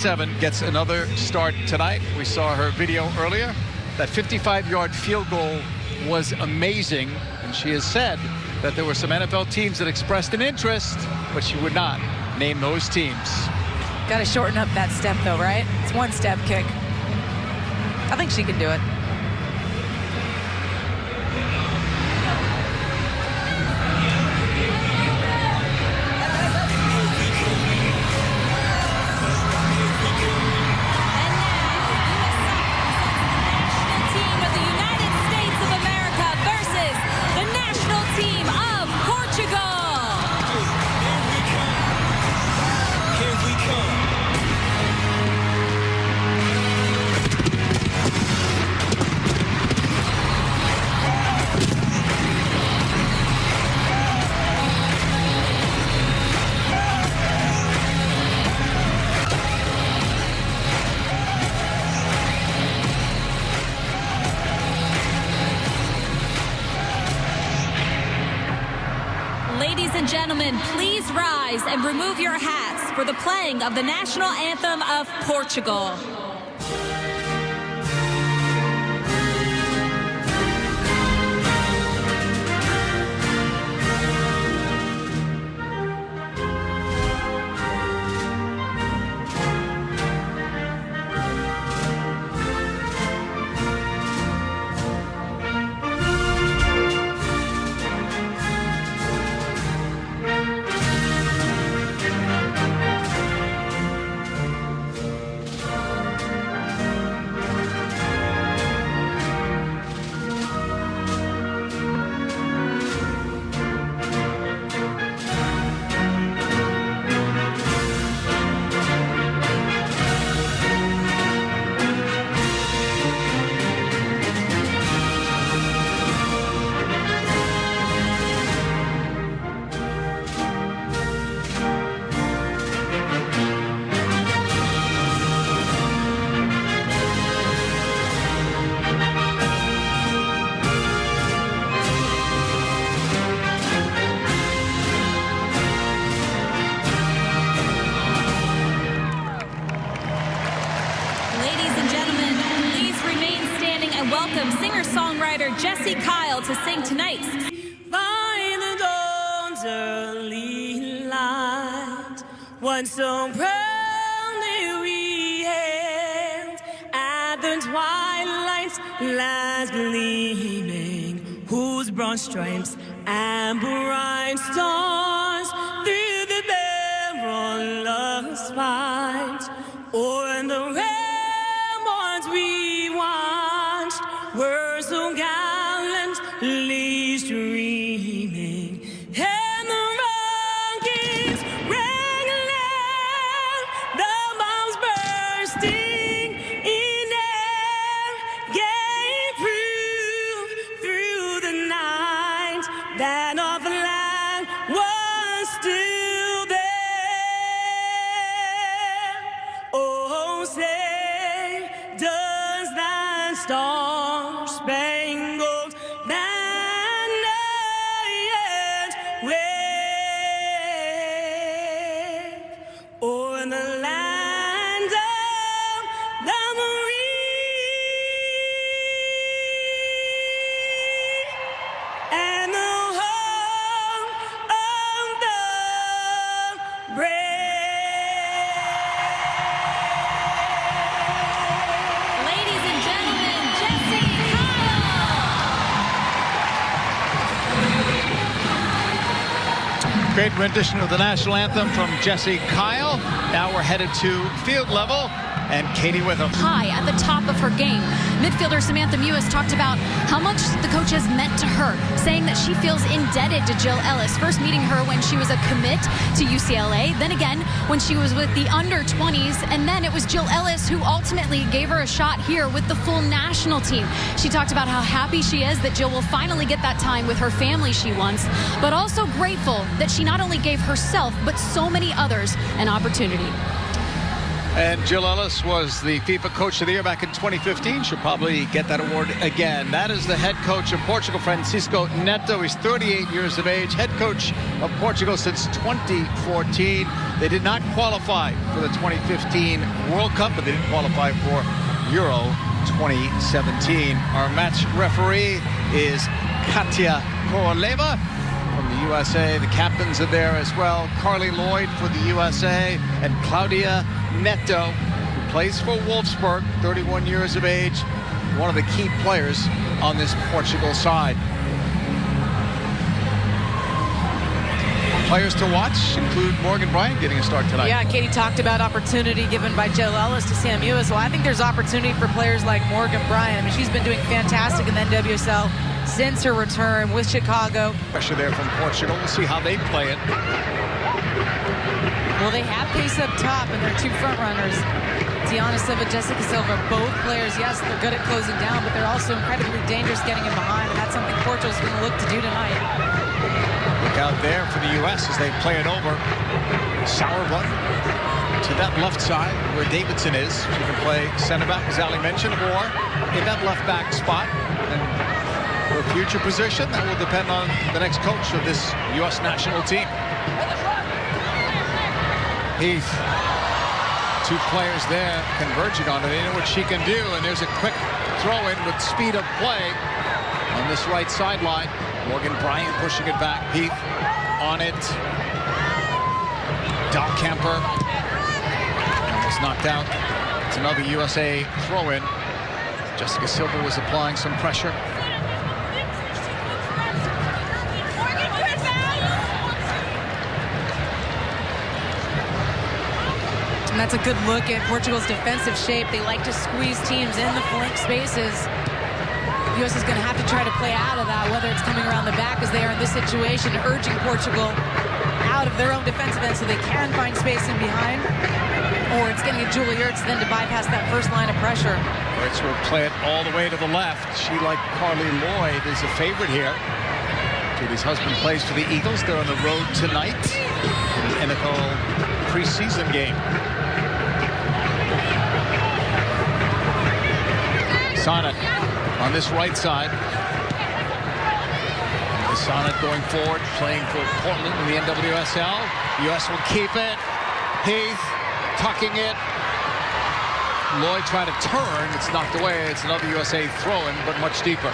7 gets another start tonight. We saw her video earlier. That 55-yard field goal was amazing, and she has said that there were some NFL teams that expressed an interest, but she would not name those teams. Got to shorten up that step, though, right? It's one step kick. I think she can do it. Ladies and gentlemen, please rise and remove your hats for the playing of the national anthem of Portugal. Welcome singer-songwriter Jessie Kyle to sing tonight's By the dawn's early light, one so proudly we hailed, at the twilight's last gleaming, whose broad stripes and bright stars through the perilous fight, o'er the ramparts we watched, were so gallantly streaming, and the rockets rang loud, the bombs bursting in air gave proof through the night that our flag was still there. Oh, say, does that star-spangled banner yet wave o'er the land of the free and the home of the brave? Ladies and gentlemen, Jessie Kyle. Great rendition of the national anthem from Jessie Kyle. Now we're headed to field level, and Katie Witham. High at the top of her game. Midfielder Samantha Mewis talked about how much the coach has meant to her, saying that she feels indebted to Jill Ellis. First meeting her when she was a commit to UCLA, then again when she was with the under-20s, and then it was Jill Ellis who ultimately gave her a shot here with the full national team. She talked about how happy she is that Jill will finally get that time with her family she wants, but also grateful that she not only gave herself, but so many others an opportunity. And Jill Ellis was the FIFA Coach of the Year back in 2015. She'll probably get that award again. That is the head coach of Portugal, Francisco Neto. He's 38 years of age, head coach of Portugal since 2014. They did not qualify for the 2015 World Cup, but they did qualify for Euro 2017. Our match referee is Katia Koroleva from the USA. The captains are there as well. Carly Lloyd for the USA and Claudia Neto, who plays for Wolfsburg, 31 years of age, one of the key players on this Portugal side. Players to watch include Morgan Bryant getting a start tonight. Yeah, Katie talked about opportunity given by Jill Ellis to Sam Ewis. Well, I think there's opportunity for players like Morgan Bryant. I mean, she's been doing fantastic in the NWSL since her return with Chicago. Pressure there from Portugal. We'll see how they play it. Well, they have pace up top, and their two front runners, Tiana Silva, Jessica Silva, both players, yes, they're good at closing down, but they're also incredibly dangerous getting in behind, and that's something Portugal's going to look to do tonight. Look out there for the U.S. as they play it over. Sauerbutt to that left side where Davidson is. She can play center back, as Ali mentioned, or in that left back spot. And for a future position, that will depend on the next coach of this U.S. national team. Heath, two players there converging on it. They know what she can do, and there's a quick throw-in with speed of play on this right sideline. Morgan Bryant pushing it back. Heath on it. Dahlkemper almost knocked out. It's another USA throw-in. Jessica Silva was applying some pressure. And that's a good look at Portugal's defensive shape. They like to squeeze teams in the flank spaces. The U.S. is going to have to try to play out of that, whether it's coming around the back as they are in this situation, urging Portugal out of their own defensive end so they can find space in behind, or it's getting a Julie Ertz then to bypass that first line of pressure. Ertz will play it all the way to the left. She, like Carly Lloyd, is a favorite here. Julie's husband plays for the Eagles. They're on the road tonight in the NFL preseason game. Sonnet on this right side. Sonnet going forward, playing for Portland in the NWSL. U.S. will keep it. Heath tucking it. Lloyd trying to turn. It's knocked away. It's another USA throw-in, but much deeper.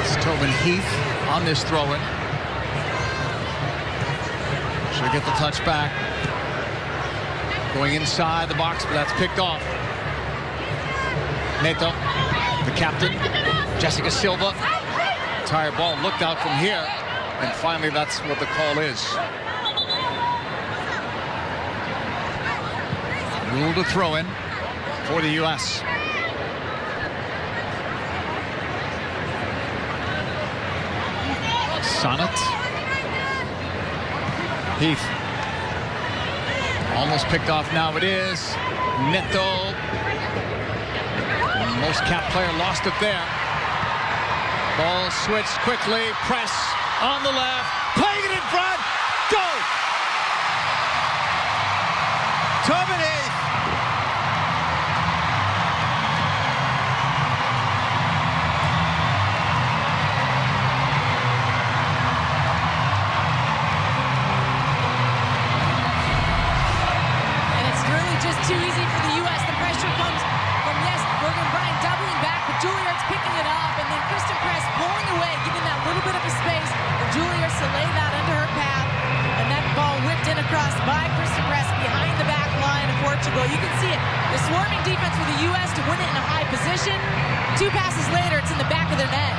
It's Tobin Heath on this throw-in. She'll get the touch back. Going inside the box, but that's picked off. Neto, the captain, Jessica Silva. Entire ball looked out from here, and finally that's what the call is. Ruled a throw-in for the U.S. Sonnet. Heath. Almost picked off, now it is. Neto. Most cap player lost it there. Ball switched quickly, press on the left, playing it in front, go! Tobin Heath. And it's really just too easy for the U.S. The pressure comes from, yes, Morgan Bryant doubling back, but Julie Ertz picking it up, and then Kristen Press pulling away, giving that little bit of a space for Julie Ertz to lay that under her path, and that ball whipped in across by Kristen Press behind the back line of Portugal. You can see it, the swarming defense for the U.S. to win it in a high position. 2 passes later, it's in the back of their net.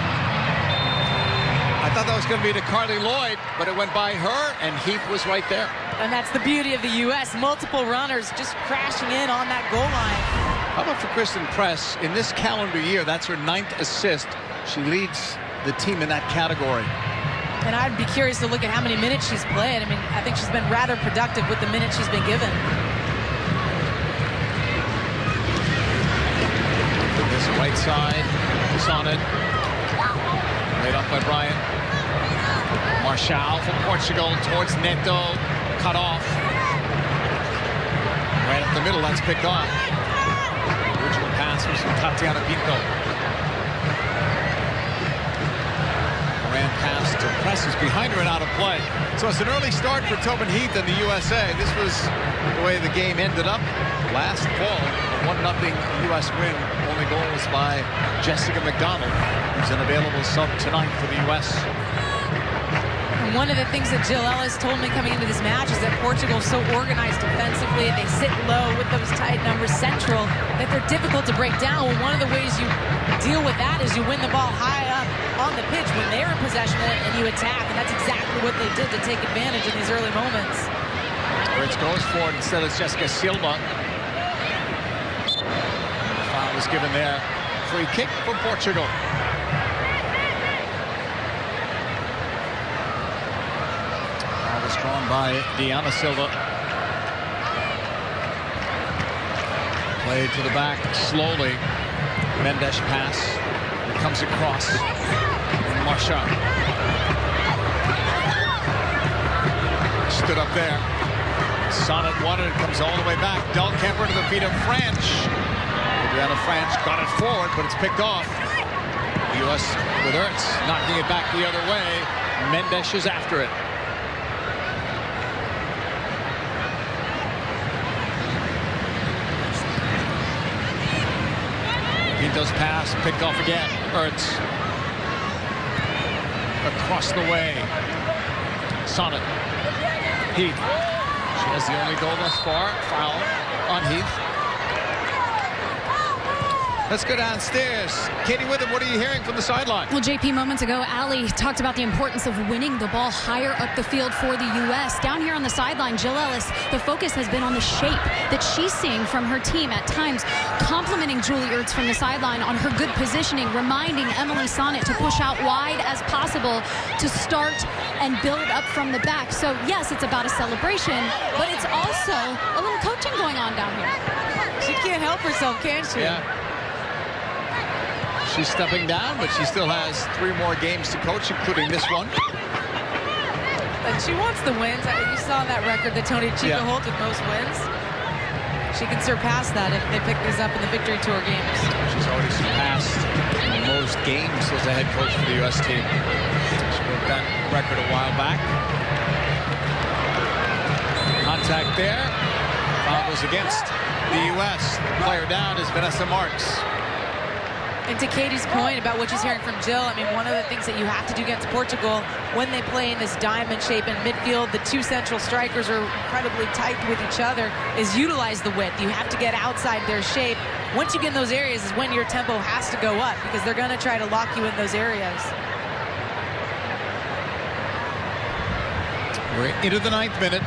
I thought that was going to be to Carly Lloyd, but it went by her, and Heath was right there. And that's the beauty of the U.S. Multiple runners just crashing in on that goal line. How about for Kristen Press? In this calendar year, that's her 9th assist. She leads the team in that category. And I'd be curious to look at how many minutes she's played. I mean, I think she's been rather productive with the minutes she's been given. This right side, Sonnet. Laid off by Bryant. Marshall for Portugal towards Neto. Cut off. Right up the middle, that's picked off. The original pass was from Tatiana Pinto. Moran pass to Presses behind her and out of play. So it's an early start for Tobin Heath and the USA. This was the way the game ended up last fall. A 1-0 U.S. win. Only goal was by Jessica McDonald, who's an available sub tonight for the U.S. And one of the things that Jill Ellis told me coming into this match is that Portugal is so organized defensively and they sit low with those tight numbers central that they're difficult to break down. Well, one of the ways you deal with that is you win the ball high up on the pitch when they're in possession and you attack, and that's exactly what they did to take advantage in these early moments. Rich goes for it instead of Jessica Silva. Foul was given there. Free kick for Portugal. Foul was drawn by Diana Silva. Played to the back slowly. Mendes pass. It comes across. Marchand. Stood up there. Sonnet wanted it, comes all the way back. Del Kemper to the feet of French. Adriana French got it forward, but it's picked off. The U.S. with Ertz knocking it back the other way. Mendes is after it. Pinto's pass picked off again. Ertz. Across the way. Sonnet. Heath. She has the only goal thus far. Foul on Heath. Let's go downstairs. Katie Witham, what are you hearing from the sideline? Well, JP, moments ago, Ali talked about the importance of winning the ball higher up the field for the U.S. Down here on the sideline, Jill Ellis, the focus has been on the shape that she's seeing from her team at times, complimenting Julie Ertz from the sideline on her good positioning, reminding Emily Sonnet to push out wide as possible to start and build up from the back. So, yes, it's about a celebration, but it's also a little coaching going on down here. She can't help herself, can she? Yeah. She's stepping down, but she still has 3 more games to coach, including this one. But she wants the wins. You saw that record that Tony Chica holds with most wins. She can surpass that if they pick these up in the Victory Tour games. She's already surpassed most games as a head coach for the U.S. team. She broke that record a while back. Contact there. Foul goes against the U.S. The player down is Vanessa Marks. And to Katie's point about what she's hearing from Jill, I mean, one of the things that you have to do against Portugal when they play in this diamond shape in midfield, the 2 central strikers are incredibly tight with each other, is utilize the width. You have to get outside their shape. Once you get in those areas is when your tempo has to go up because they're going to try to lock you in those areas. We're into the 9th minute.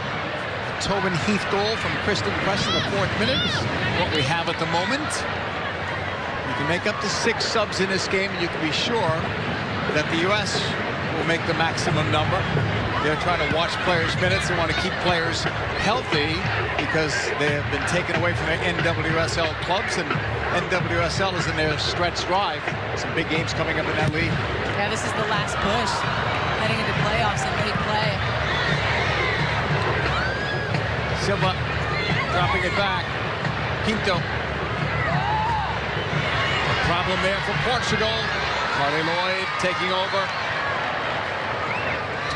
Tobin Heath goal from Kristen Press in the 4th minute is what we have at the moment. You can make up to 6 subs in this game, and you can be sure that the U.S. will make the maximum number. They're trying to watch players' minutes. They want to keep players healthy because they have been taken away from their NWSL clubs, and NWSL is in their stretch drive. Some big games coming up in that league. Yeah, this is the last push heading into playoffs and big play. Silva dropping it back. Pinto. Problem there for Portugal. Carly Lloyd taking over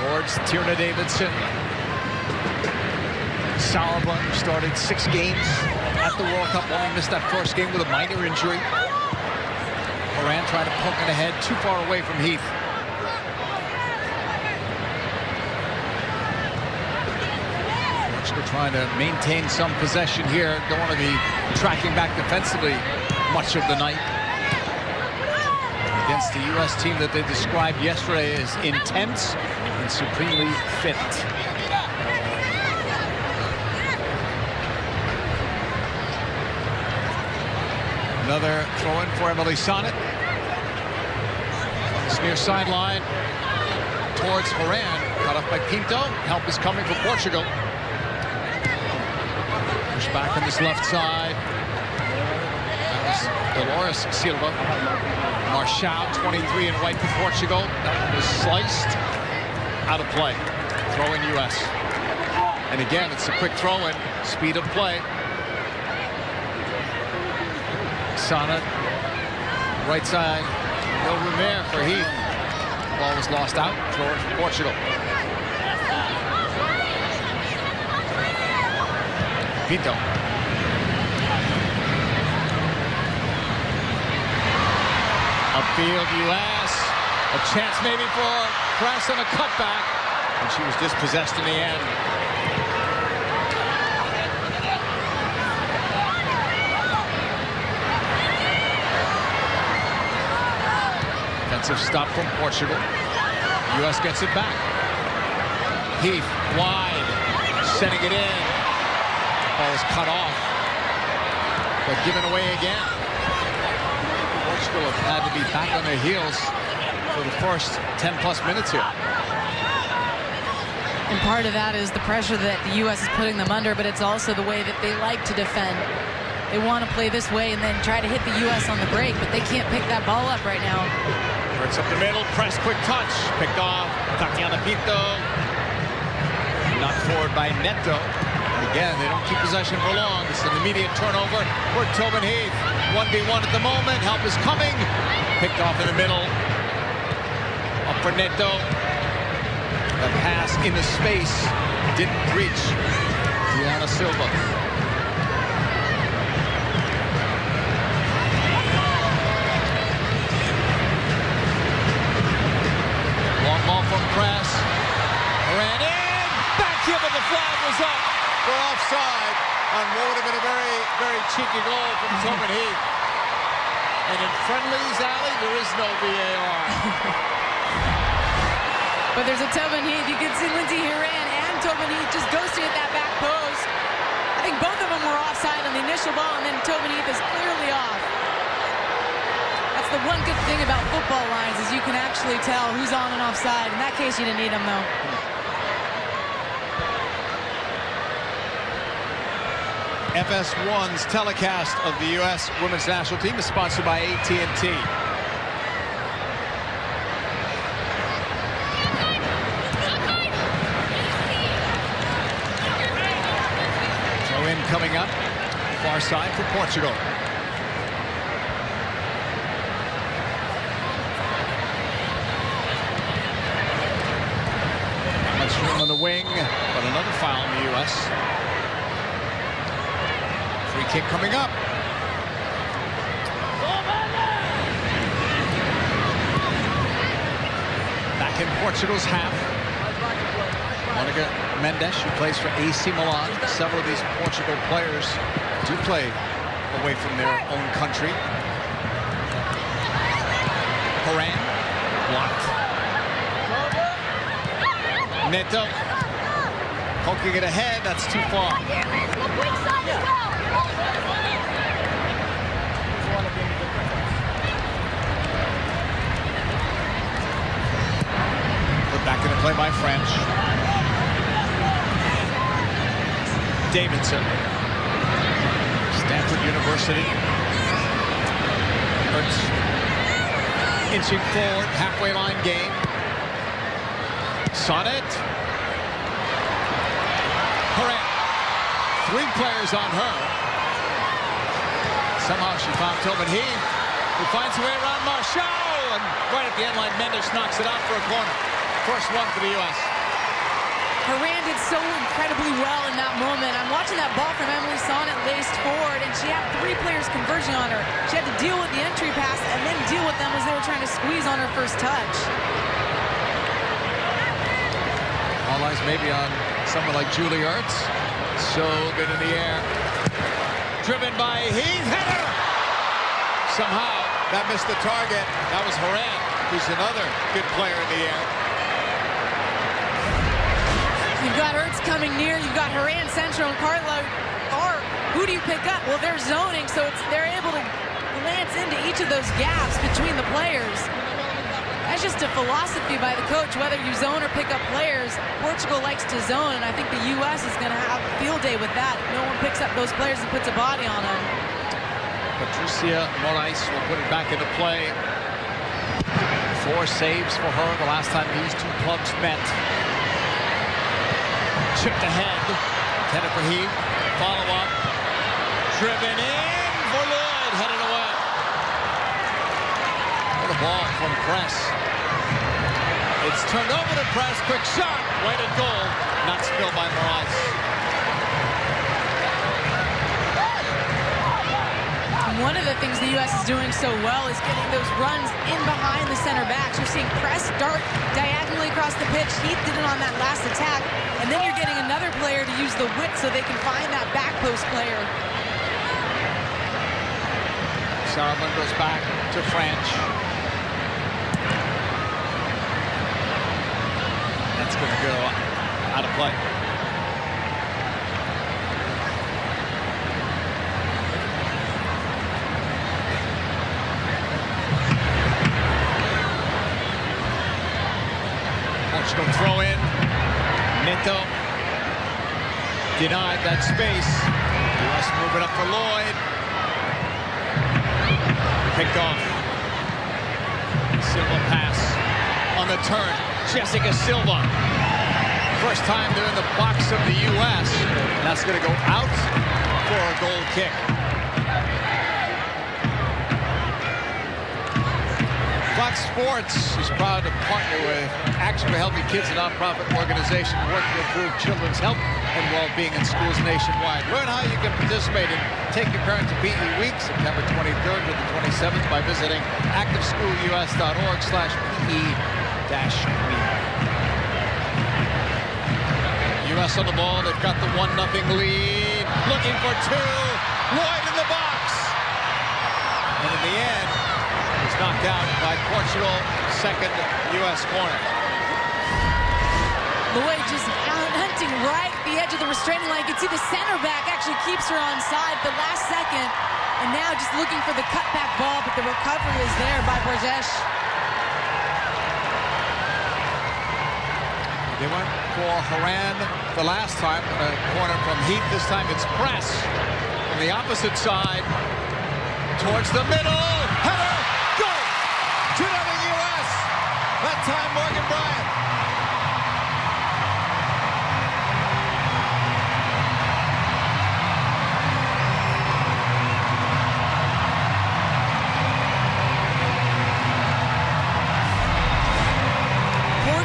towards Tierna Davidson. Sauerbrunn started 6 games at the World Cup, only missed that first game with a minor injury. Moran trying to poke it ahead, too far away from Heath. Portugal trying to maintain some possession here. Don't want to be tracking back defensively much of the night. Against the U.S. team that they described yesterday as intense and supremely fit. Another throw-in for Emily Sonnet. This near sideline towards Moran. Cut off by Pinto. Help is coming for Portugal. Push back on this left side. That was Dolores Silva. Marchal, 23 in white for Portugal. That one was sliced. out of play. Throw in U.S. And again, it's a quick throw in. Speed of play. Sana, right side. No room there for Heath. Ball was lost out. Throw it for Portugal. Pinto. Upfield, U.S. A chance maybe for press on a cutback. And she was dispossessed in the end. Defensive stop from Portugal. U.S. gets it back. Heath wide, sending it in. Ball is cut off, but given away again. Portugal have had to be back on their heels for the first 10-plus minutes here. And part of that is the pressure that the U.S. is putting them under, but it's also the way that they like to defend. They want to play this way and then try to hit the U.S. on the break, but they can't pick that ball up right now. It's up the middle, press, quick touch, picked off. Tatiana Pinto, knocked forward by Neto. And again, they don't keep possession for long. It's an immediate turnover for Tobin Heath. 1v1 at the moment. Help is coming. Picked off in the middle. Up for Neto. The pass into space didn't reach Diana Silva. Long ball from Press. Ran in. Back here, but the flag was up for offside on what would have been a very, very cheeky goal from Tobin Heath. And in friendlies, Allie, there is no VAR. But there's a Tobin Heath. You can see Lindsay Horan and Tobin Heath just ghosting at that back post. I think both of them were offside on the initial ball, and then Tobin Heath is clearly off. That's the one good thing about football lines is you can actually tell who's on and offside. In that case, you didn't need them, though. FS1's telecast of the U.S. women's national team is sponsored by AT&T. Coming up, far side for Portugal. Not much room on the wing, but another foul in the U.S. Free kick coming up. Back in Portugal's half. Monica Mendes, who plays for AC Milan. Several of these Portugal players do play away from their own country. Horan, blocked. Neto, poking it ahead, that's too far. Put back into play by French. Davidson, Stanford University. Hurts inching forward, halfway line game. Sonnet. Horan. 3 players on her. Somehow she found Tobin Heath, who finds her way around Marshall, and right at the end line, Mendes knocks it out for a corner. First one for the U.S. Horan did so incredibly well in that moment. I'm watching that ball from Emily Sonnet laced forward, and she had 3 players converging on her. She had to deal with the entry pass and then deal with them as they were trying to squeeze on her first touch. All eyes maybe on someone like Julie Ertz. So good in the air. Driven by Heath. Header! Somehow that missed the target. That was Horan, who's another good player in the air. You've got Ertz coming near. You've got Horan central and Carlo. Or who do you pick up? Well, they're zoning, so they're able to glance into each of those gaps between the players. That's just a philosophy by the coach, whether you zone or pick up players. Portugal likes to zone, and I think the U.S. is going to have a field day with that. No one picks up those players and puts a body on them. Patricia Moraes will put it back into play. 4 saves for her the last time these two clubs met. Chipped ahead. Headed for Heath. Follow-up. Driven in for Lloyd. Headed away. The ball from Press. It's turned over to Press. Quick shot. Weighted goal. Not spilled by Moraes. One of the things the U.S. is doing so well is getting those runs in behind the center backs. You're seeing Press dart diagonally across the pitch. Heath did it on that last attack. And then you're getting another player to use the width so they can find that back post player. Sarman goes back to French. That's going to go out of play. Portugal throw in. Neto denied that space. U.S. move it up for Lloyd. Picked off. Silva pass on the turn. Jessica Silva. First time they're in the box of the U.S. That's going to go out for a goal kick. Fox Sports is proud to partner with Action for Healthy Kids, a nonprofit organization working to improve children's health and well-being in schools nationwide. Learn how you can participate in Take Your Parent to PE Week, September 23rd to the 27th by visiting activeschoolus.org/PE-week. U.S. on the ball. They've got the 1-0 lead. Looking for 2. Lloyd in the box. And in the end, he's knocked out by Portugal. Second U.S. corner. Lloyd just out hunting right at the edge of the restraining line. You can see the center back actually keeps her on side the last second. And now just looking for the cutback ball, but the recovery is there by Borges. They went for Haran the last time, a corner from Heath. This time it's Press from the opposite side towards the middle. Header, goal! 2-0 U.S. That time Morgan Bryant.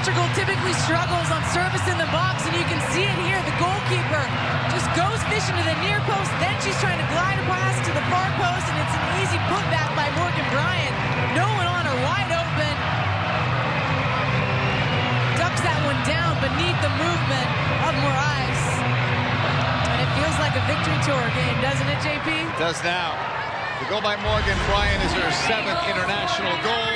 Portugal typically struggles on service in the box, and you can see it here. The goalkeeper just goes fishing to the near post, then she's trying to glide a pass to the far post, and it's an easy putback by Morgan Bryant. No one on her, wide open. Ducks that one down beneath the movement of Moraes. And it feels like a victory tour game, doesn't it, JP? It does now. The goal by Morgan Bryant is her 7th international goal.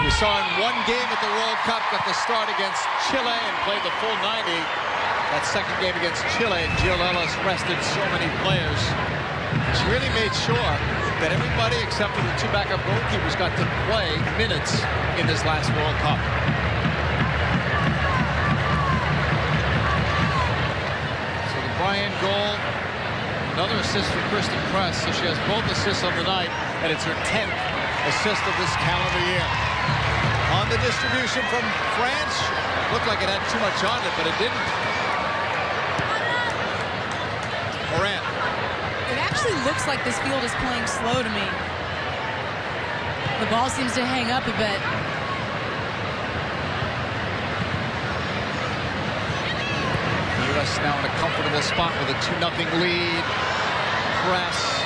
We saw in one game at the World Cup, got the start against Chile and played the full 90. That second game against Chile, Jill Ellis rested so many players. She really made sure that everybody except for the 2 backup goalkeepers got to play minutes in this last World Cup. So the Bryant goal, another assist for Kristen Press, so she has both assists on the night, and it's her 10th assist of this calendar year. On the distribution from France, looked like it had too much on it, but it didn't. Moran. It actually looks like this field is playing slow to me. The ball seems to hang up a bit. The U.S. now in a comfortable spot with a 2-0 lead. Press.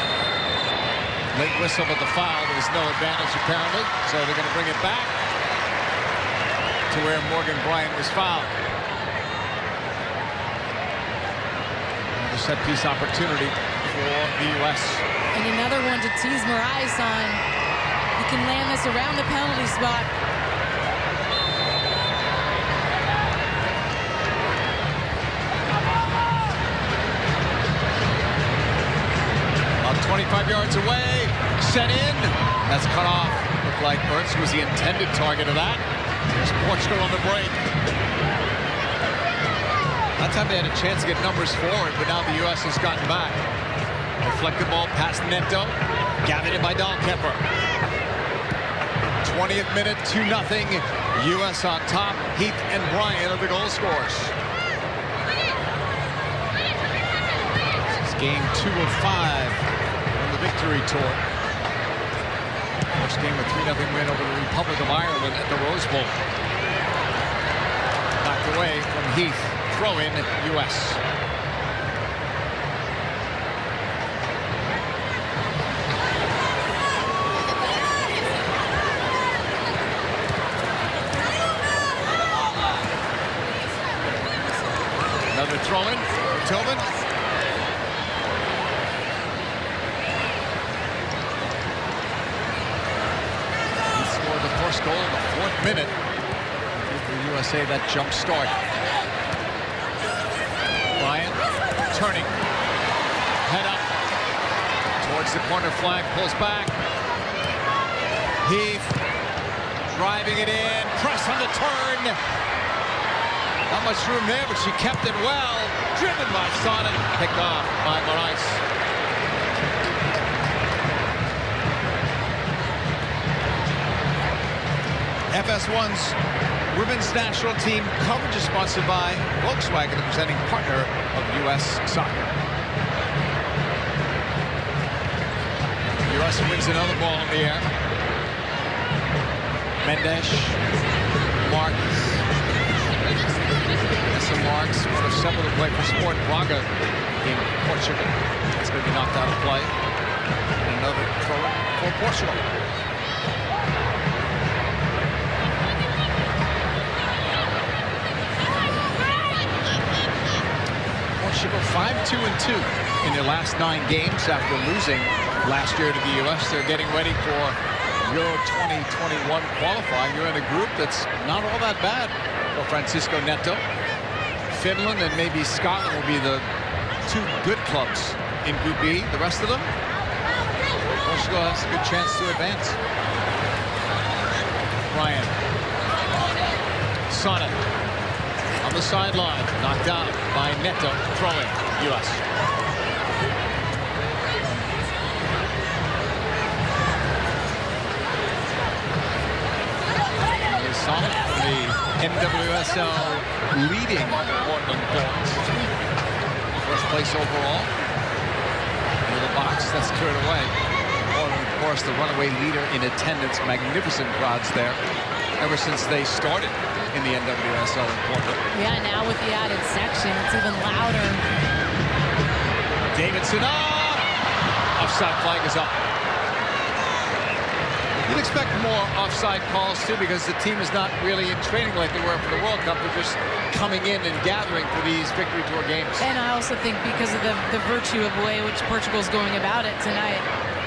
Late whistle but the foul. There was no advantage apparently, so they're going to bring it back to where Morgan Bryant was fouled. Another set-piece opportunity for the U.S. And another one to tease Moraes on. You can land this around the penalty spot. About 25 yards away, set in. That's cut off. Looked like Ernst was the intended target of that. There's Portugal on the break. That time they had a chance to get numbers forward, but now the U.S. has gotten back. Deflected ball past Neto. Gathered in by Dahlkemper. 20th minute, 2-0. U.S. on top. Heath and Bryant are the goal scorers. This is game 2 of 5 on the victory tour. First game a 3-0 win over the Republic of Ireland at the Rose Bowl. Knocked away from Heath. Throw in U.S. Another throw in. Tillman. He scored the first goal in the 4th minute. For USA, that jump start. Bryant turning. Head up. Towards the corner flag. Pulls back. Heath driving it in. Press on the turn. Not much room there, but she kept it well. Driven by Sonnet. Picked off by Morais. FS1's women's national team coverage is sponsored by Volkswagen, the presenting partner of U.S. Soccer. U.S. wins another ball in the air. Mendes. Marks. Marks, one of several to play for Sport Braga in Portugal. It's going to be knocked out of play. And another throw for Portugal. Portugal 5-2-2 in their last 9 games after losing last year to the U.S. They're getting ready for Euro 2021 qualifying. You're in a group that's not all that bad for Francisco Neto. Finland and maybe Scotland will be the 2 good clubs in Group B. The rest of them, Portugal has a good chance to advance. Ryan. Sonnet on the sideline. Knocked out by Neto. Throwing U.S. Sonnet from the NWSL leading Portland Thorns. First place overall. Into the box, that's cleared away. Portland, of course, the runaway leader in attendance. Magnificent crowds there ever since they started in the NWSL in Portland. Yeah, now with the added section, it's even louder. Davidson, offside flag is up. You'd expect more offside calls, too, because the team is not really in training like they were for the World Cup. They're just coming in and gathering for these victory tour games. And I also think because of the virtue of the way which Portugal's going about it tonight,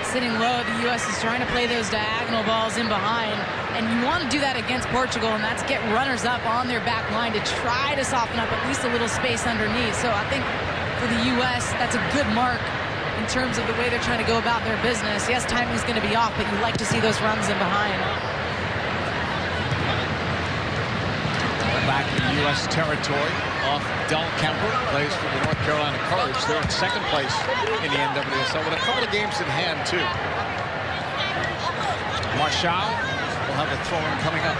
sitting low, the U.S. is trying to play those diagonal balls in behind. And you want to do that against Portugal, and that's get runners up on their back line to try to soften up at least a little space underneath. So I think for the U.S., that's a good mark in terms of the way they're trying to go about their business. Yes, timing's going to be off, but you like to see those runs in behind. Back in U.S. territory, off Del Kemper, plays for the North Carolina Courage. They're in 2nd place in the NWSL with a couple of games in hand, too. Marshall will have a throw-in coming up.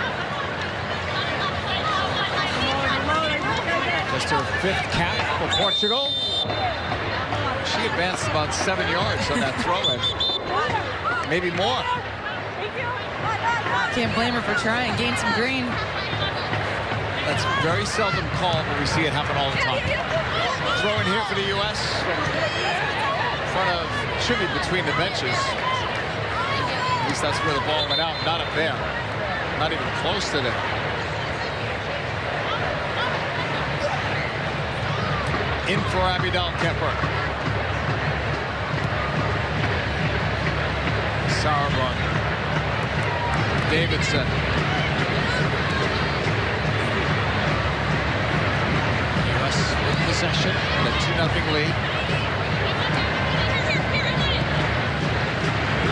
Just her 5th cap for Portugal. She advanced about 7 yards on that throw-in. Maybe more. Can't blame her for trying. Gain some green. That's very seldom called, but we see it happen all the time. Throw in here for the U.S. in front of Chivy between the benches. At least that's where the ball went out, not up there. Not even close to there. In for Abby Del Kemper. Sauerbrunn. Davidson. U.S. with possession and a 2-0 lead.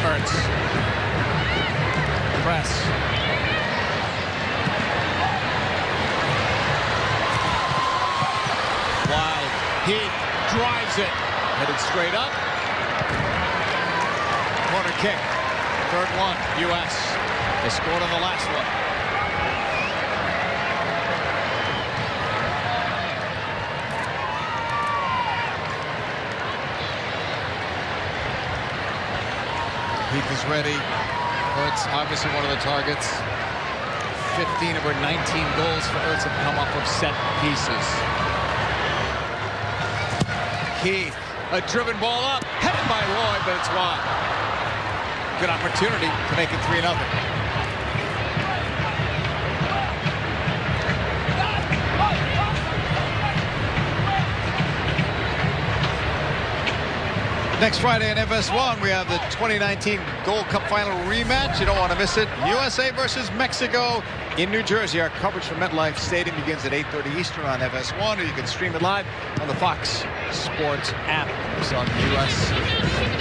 Ernst. Press. Wild. He drives it. Headed straight up. Corner kick. Third one, U.S. They scored on the last one. Heath is ready. Ertz, obviously one of the targets. 15 of her 19 goals for Ertz have come off of set pieces. Heath, a driven ball up, headed by Lloyd, but it's wide. Good opportunity to make it 3-0. Next Friday in FS1, we have the 2019 Gold Cup final rematch. You don't want to miss it. USA versus Mexico in New Jersey. Our coverage from MetLife Stadium begins at 8:30 Eastern on FS1, or you can stream it live on the Fox Sports app. We saw the U.S.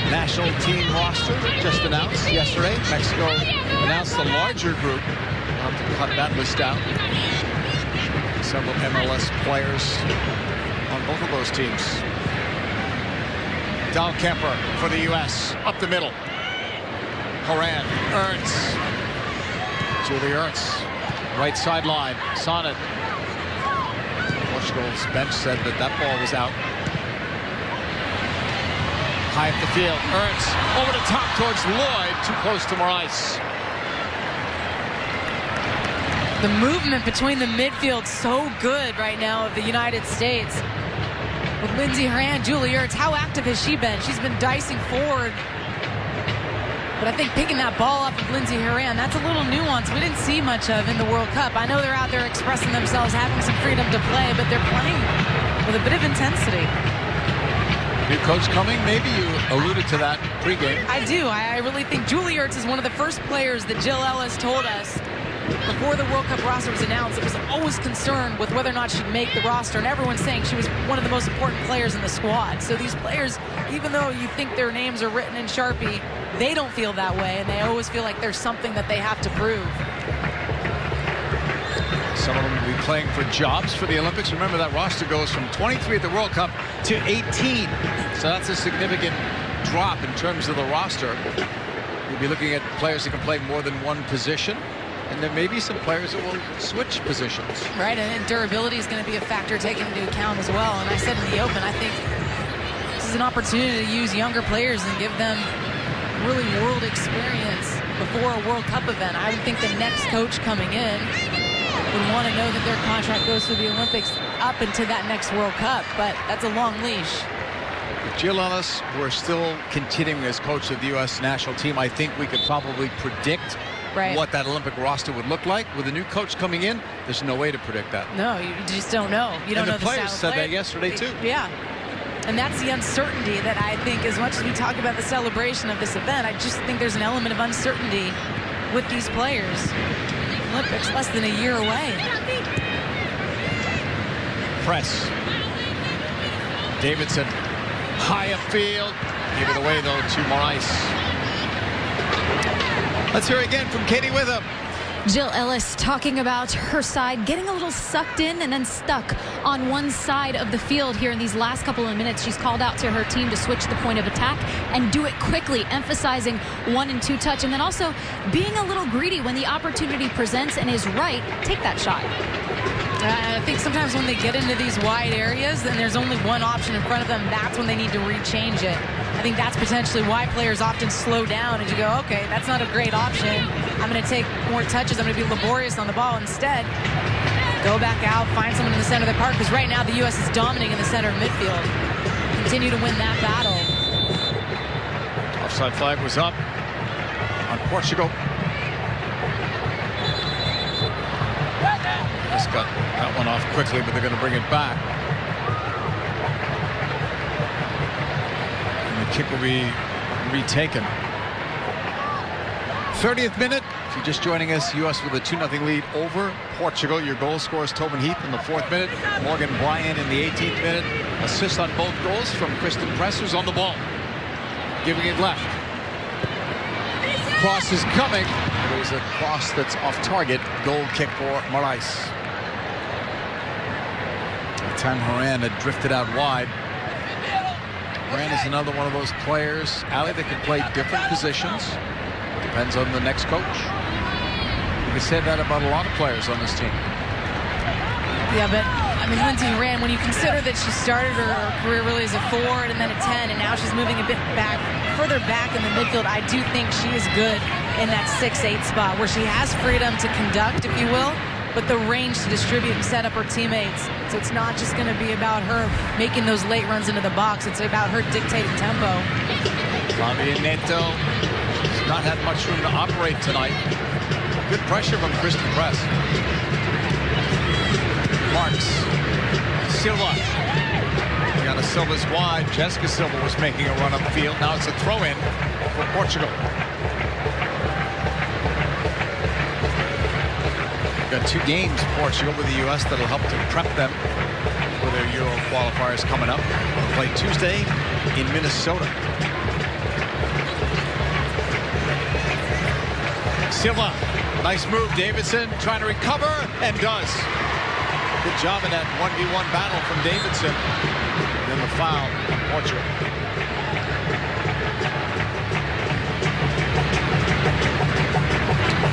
national team roster just announced yesterday. Mexico announced the larger group. We'll have to cut that list out. Several MLS players on both of those teams. Dal Kemper for the U.S. Up the middle. Horan, Ertz. Julie Ertz. Right sideline. Sonnet. Portugal's bench said that that ball was out. High up the field. Ertz over the top towards Lloyd. Too close to Morais. The movement between the midfield so good right now of the United States. With Lindsey Horan, Julie Ertz, how active has she been? She's been dicing forward. But I think picking that ball up of Lindsey Horan, that's a little nuance we didn't see much of in the World Cup. I know they're out there expressing themselves, having some freedom to play, but they're playing with a bit of intensity. New coach coming? Maybe you alluded to that pregame. I do. I really think Julie Ertz is one of the first players that Jill Ellis told us before the World Cup roster was announced. It was always concerned with whether or not she'd make the roster, and everyone's saying she was one of the most important players in the squad. So these players, even though you think their names are written in Sharpie, they don't feel that way, and they always feel like there's something that they have to prove. Some of them will be playing for jobs for the Olympics. Remember, that roster goes from 23 at the World Cup to 18. So that's a significant drop in terms of the roster. You'll be looking at players that can play more than one position. And there may be some players that will switch positions. Right, and durability is going to be a factor taken into account as well. And I said in the open, I think this is an opportunity to use younger players and give them really world experience before a World Cup event. I would think the next coach coming in would want to know that their contract goes to the Olympics up into that next World Cup, but that's a long leash. If Jill Ellis were still continuing as coach of the U.S. national team, I think we could probably predict what that Olympic roster would look like. With a new coach coming in, there's no way to predict that. No, you just don't know. You don't know the players said that yesterday too. Yeah, and that's the uncertainty that I think, as much as we talk about the celebration of this event, I just think there's an element of uncertainty with these players. Olympics less than a year away. Press. Davidson, high upfield. Gave it away though to Morais. Let's hear again from Katie Witham. Jill Ellis talking about her side getting a little sucked in and then stuck on one side of the field here in these last couple of minutes. She's called out to her team to switch the point of attack and do it quickly, emphasizing 1 and 2 touch, and then also being a little greedy when the opportunity presents and is right, take that shot. I think sometimes when they get into these wide areas, then there's only one option in front of them. That's when they need to rechange it. I think that's potentially why players often slow down and you go, okay, that's not a great option. I'm going to take more touches. I'm going to be laborious on the ball. Instead, go back out, find someone in the center of the park, because right now the U.S. is dominating in the center of midfield. Continue to win that battle. Offside flag was up on Portugal. Just got that one off quickly, but they're going to bring it back. And the kick will be retaken. 30th minute. If you're just joining us, U.S. with a 2-0 lead over Portugal. Your goal scorers Tobin Heath in the 4th minute. Morgan Bryant in the 18th minute. Assist on both goals from Kristen Press, who's on the ball. Giving it left. Cross is coming. There's a cross that's off target. Goal kick for Morais. That time Horan had drifted out wide. Horan is another one of those players, Ali, that can play different positions. Depends on the next coach. You can say that about a lot of players on this team. Yeah, but I mean, Lindsey Horan, when you consider that she started her career really as a forward and then a 10, and now she's moving a bit back, further back in the midfield, I do think she is good in that 6-8 spot where she has freedom to conduct, if you will, but the range to distribute and set up her teammates. So it's not just going to be about her making those late runs into the box. It's about her dictating tempo. Flavia Neto has not had much room to operate tonight. Good pressure from Kristen Press. Marks. Silva. Gianna Silva's wide. Jessica Silva was making a run upfield. Now it's a throw-in for Portugal. Got 2 games, Portugal, with the U.S. that'll help to prep them for their Euro qualifiers coming up. They'll play Tuesday in Minnesota. Silva, nice move. Davidson trying to recover, and does. Good job in that 1v1 battle from Davidson. Then the foul on Portugal.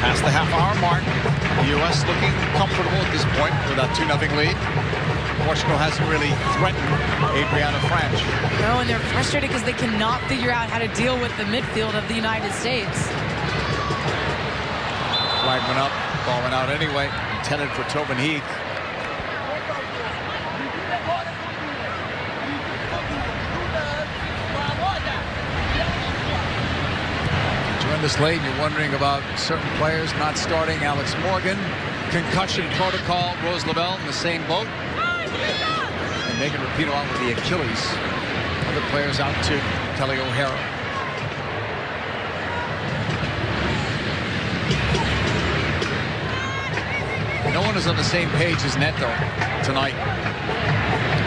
Past the half-hour mark. The U.S. looking comfortable at this point with that 2-0 lead. Portugal hasn't really threatened Adriana Franch. No, and they're frustrated because they cannot figure out how to deal with the midfield of the United States. Flag went up, ball went out anyway. Intended for Tobin Heath. This late, you're wondering about certain players not starting. Alex Morgan, concussion protocol. Rose Lavelle in the same boat. And Megan Rapinoe out with the Achilles. Other players out too. Kelly O'Hara. No one is on the same page as Neto tonight.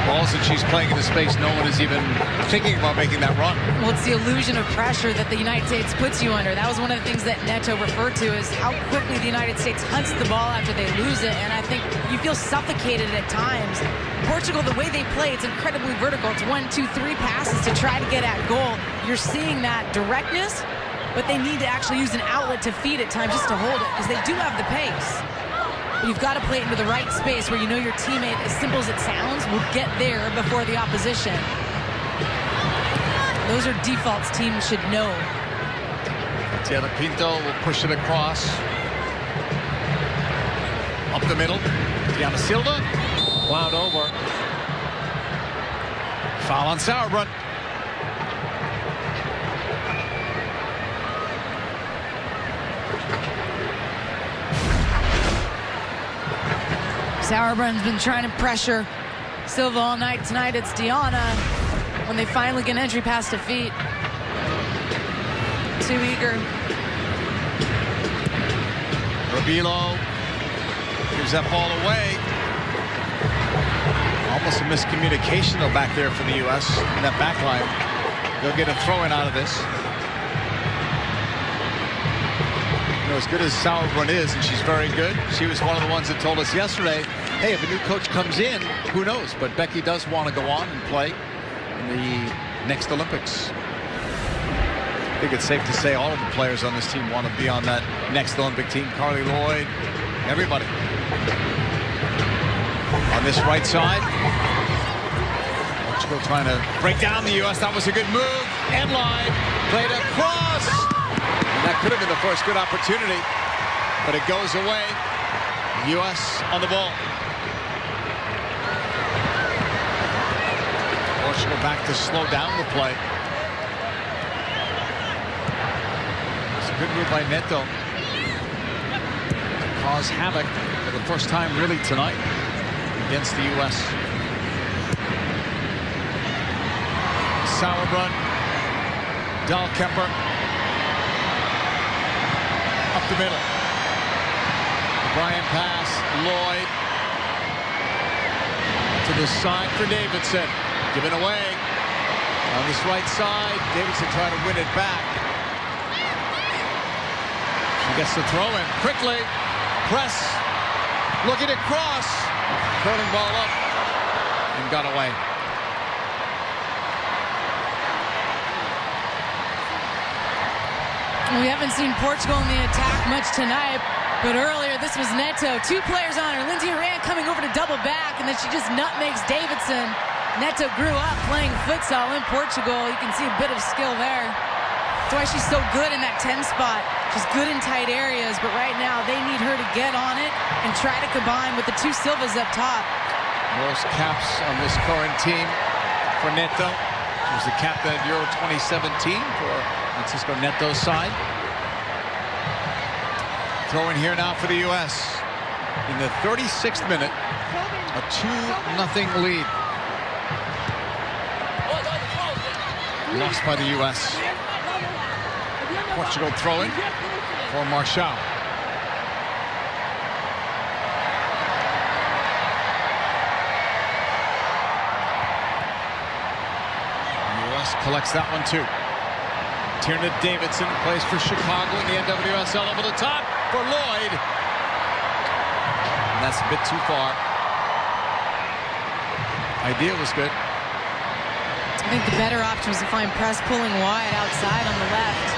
Balls that she's playing into space, no one is even thinking about making that run. Well, it's the illusion of pressure that the United States puts you under. That was one of the things that Neto referred to is how quickly the United States hunts the ball after they lose it, and I think you feel suffocated at times. Portugal, the way they play, it's incredibly vertical. It's 1, 2, 3 passes to try to get at goal. You're seeing that directness, but they need to actually use an outlet to feed at times just to hold it, because they do have the pace. You've got to play it into the right space where you know your teammate, as simple as it sounds, will get there before the opposition. Those are defaults teams should know. Taylor Pinto will push it across. Up the middle. Gianna Silva. Wound over. Foul on Sauerbrunn. Sauerbrunn's been trying to pressure Silva all night. Tonight it's Diana when they finally get an entry past defeat. Too eager. Rabilo gives that ball away. Almost a miscommunication though back there for the U.S. in that back line. They'll get a throw-in out of this. You know, as good as Sauerbrunn is, and she's very good, she was one of the ones that told us yesterday, hey, if a new coach comes in, who knows? But Becky does want to go on and play in the next Olympics. I think it's safe to say all of the players on this team want to be on that next Olympic team. Carly Lloyd, everybody. On this right side, Portugal trying to break down the U.S. That was a good move. End line, played across. And that could have been the first good opportunity, but it goes away. U.S. on the ball. Portugal back to slow down the play. It's a good move by Neto to cause havoc for the first time really tonight against the U.S. Sauerbrunn, Dahlkemper, up the middle. Bryant pass, Lloyd to the side for Davidson. Given away on this right side. Davidson trying to win it back. She gets the throw in quickly. Press, looking to cross. Curling ball up and got away. We haven't seen Portugal in the attack much tonight. But earlier, this was Neto. 2 players on her. Lindsay Horan coming over to double back, and then she just nutmegs Davidson. Neto grew up playing futsal in Portugal. You can see a bit of skill there. That's why she's so good in that 10 spot. She's good in tight areas, but right now they need her to get on it and try to combine with the 2 Silvas up top. Most caps on this current team for Neto. She was the captain at Euro 2017 for Francisco Neto's side. Throw in here now for the U.S. in the 36th minute, a 2-0 lead. Lost by the U.S. Portugal throwing for Marshall. The U.S. collects that one too. Tierna Davidson plays for Chicago in the NWSL over the top for Lloyd. And that's a bit too far. Idea was good. I think the better option was to find press pulling wide outside on the left.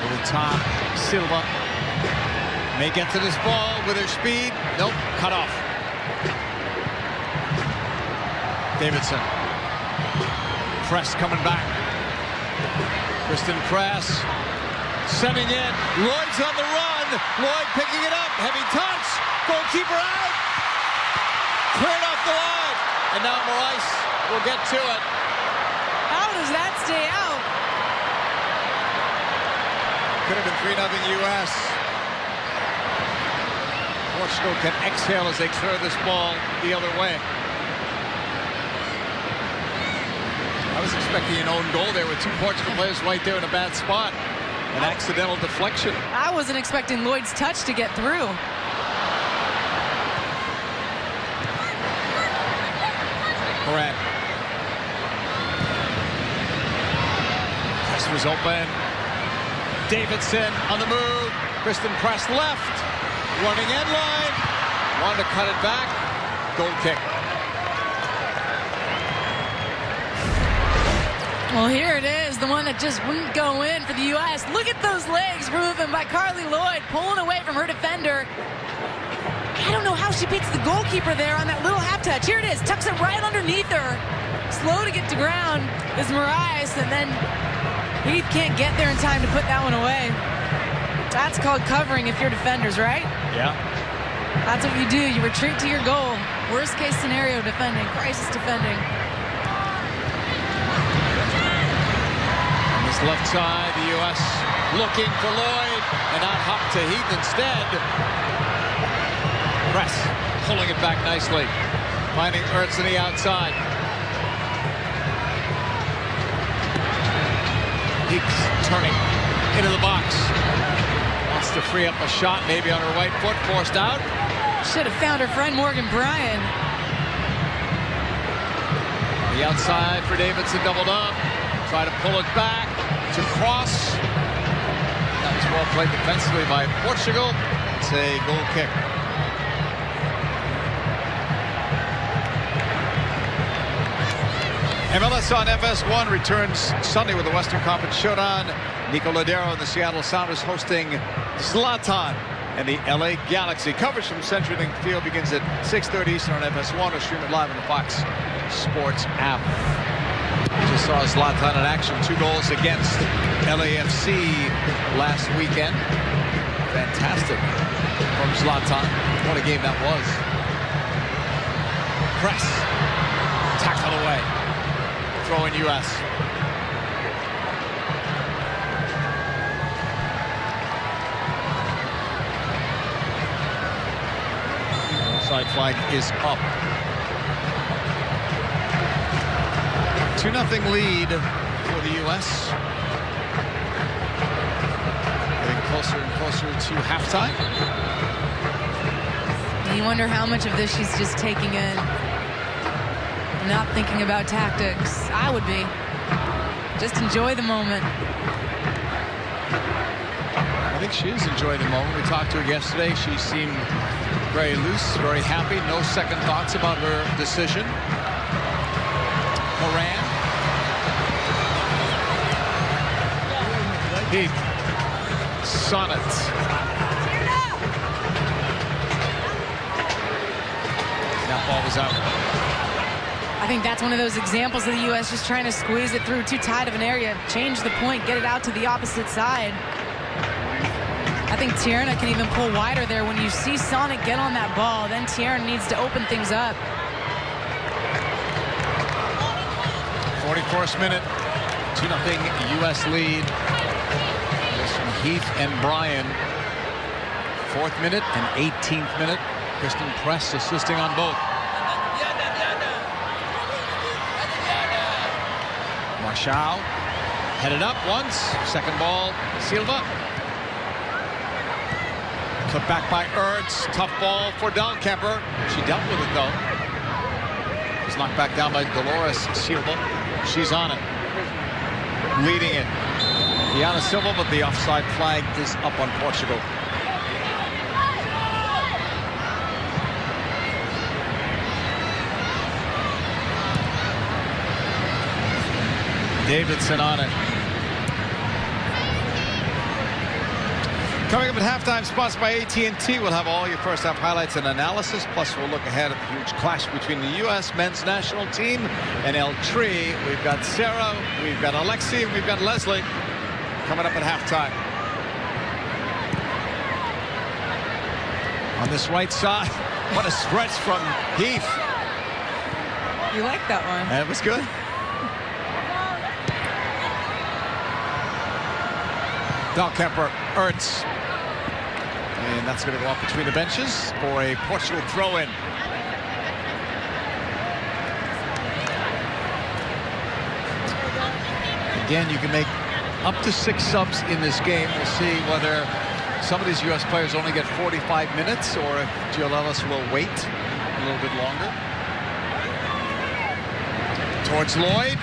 Over the top, Silva may get to this ball with her speed. Nope, cut off. Davidson. Press coming back. Kristen Press sending in. Lloyd's on the run. Lloyd picking it up. Heavy touch. Goalkeeper out. Cleared off the line. And now Morais will get to it. How does that stay out? Could have been 3-0 U.S. Portugal can exhale as they clear this ball the other way. I was expecting an own goal there with 2 Portugal players right there in a bad spot. An accidental deflection. I wasn't expecting Lloyd's touch to get through. Moran. Press was open. Davidson on the move. Kristen Press left. Running end line. Wanted to cut it back. Goal kick. Well, here it is, the one that just wouldn't go in for the U.S. Look at those legs moving by Carly Lloyd, pulling away from her defender. I don't know how she beats the goalkeeper there on that little half touch. Here it is, tucks it right underneath her. Slow to get to ground is Morais, and then Heath can't get there in time to put that one away. That's called covering if you're defenders, right? Yeah. That's what you do. You retreat to your goal. Worst case scenario defending, crisis defending. Left side, the U.S. looking for Lloyd, and out hop to Heath instead. Press pulling it back nicely, finding Ertz on the outside. Heath turning into the box. Wants to free up a shot, maybe on her right foot, forced out. Should have found her friend Morgan Bryan. The outside for Davidson, doubled up. Try to pull it back. To cross. That was well played defensively by Portugal. It's a goal kick. MLS on FS1 returns Sunday with the Western Conference Showdown. Nico Ladero and the Seattle Sounders hosting Zlatan and the LA Galaxy. Coverage from Century Link Field begins at 6:30 Eastern on FS1 or stream it live on the Fox Sports app. We just saw Zlatan in action. 2 goals against LAFC last weekend. Fantastic from Zlatan. What a game that was. Press. Tackle away. Throw in U.S. Offside flag is up. 2-0 lead for the U.S. Getting closer and closer to halftime. You wonder how much of this she's just taking in. Not thinking about tactics. I would be. Just enjoy the moment. I think she is enjoying the moment. We talked to her yesterday. She seemed very loose, very happy. No second thoughts about her decision. Moran. Heath. Sonnet. That ball was out. I think that's one of those examples of the U.S. just trying to squeeze it through too tight of an area, change the point, get it out to the opposite side. I think Tierna can even pull wider there. When you see Sonnet get on that ball, then Tierna needs to open things up. 41st minute, 2-0 U.S. lead. This from Heath and Bryan. 4th minute and 18th minute. Kristen Press assisting on both. Marshall headed up once. Second ball, Silva. Put back by Ertz. Tough ball for Dahlkemper. She dealt with it though. Was knocked back down by Dolores Silva. She's on it. Leading it. Diana Silva, but the offside flag is up on Portugal. Davidson on it. Coming up at halftime, sponsored by AT&T. We'll have all your first half highlights and analysis. Plus, we'll look ahead at the huge clash between the U.S. men's national team and El Tri. We've got Sarah, we've got Alexi, and we've got Leslie coming up at halftime. On this right side, what a stretch from Heath. You like that one? That was good. Dahlkemper, Ertz. And that's going to go up between the benches for a Portugal throw-in. Again, you can make up to 6 subs in this game. We'll see whether some of these U.S. players only get 45 minutes or if Jill Ellis will wait a little bit longer. Towards Lloyd.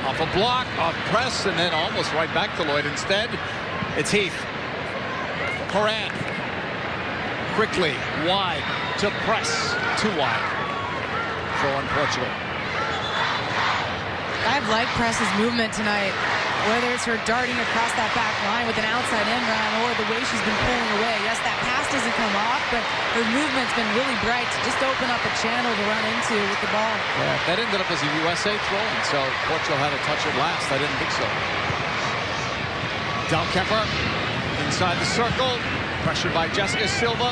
Off a block, off press, and then almost right back to Lloyd instead. It's Heath. Horan. Quickly, wide to Press. Too wide. Throw on Portugal. I've liked Press's movement tonight. Whether it's her darting across that back line with an outside end run or the way she's been pulling away. Yes, that pass doesn't come off, but her movement's been really bright to just open up a channel to run into with the ball. Yeah, that ended up as a USA throw-in, so Portugal had to touch it last. I didn't think so. Dahlkemper inside the circle, pressured by Jessica Silva.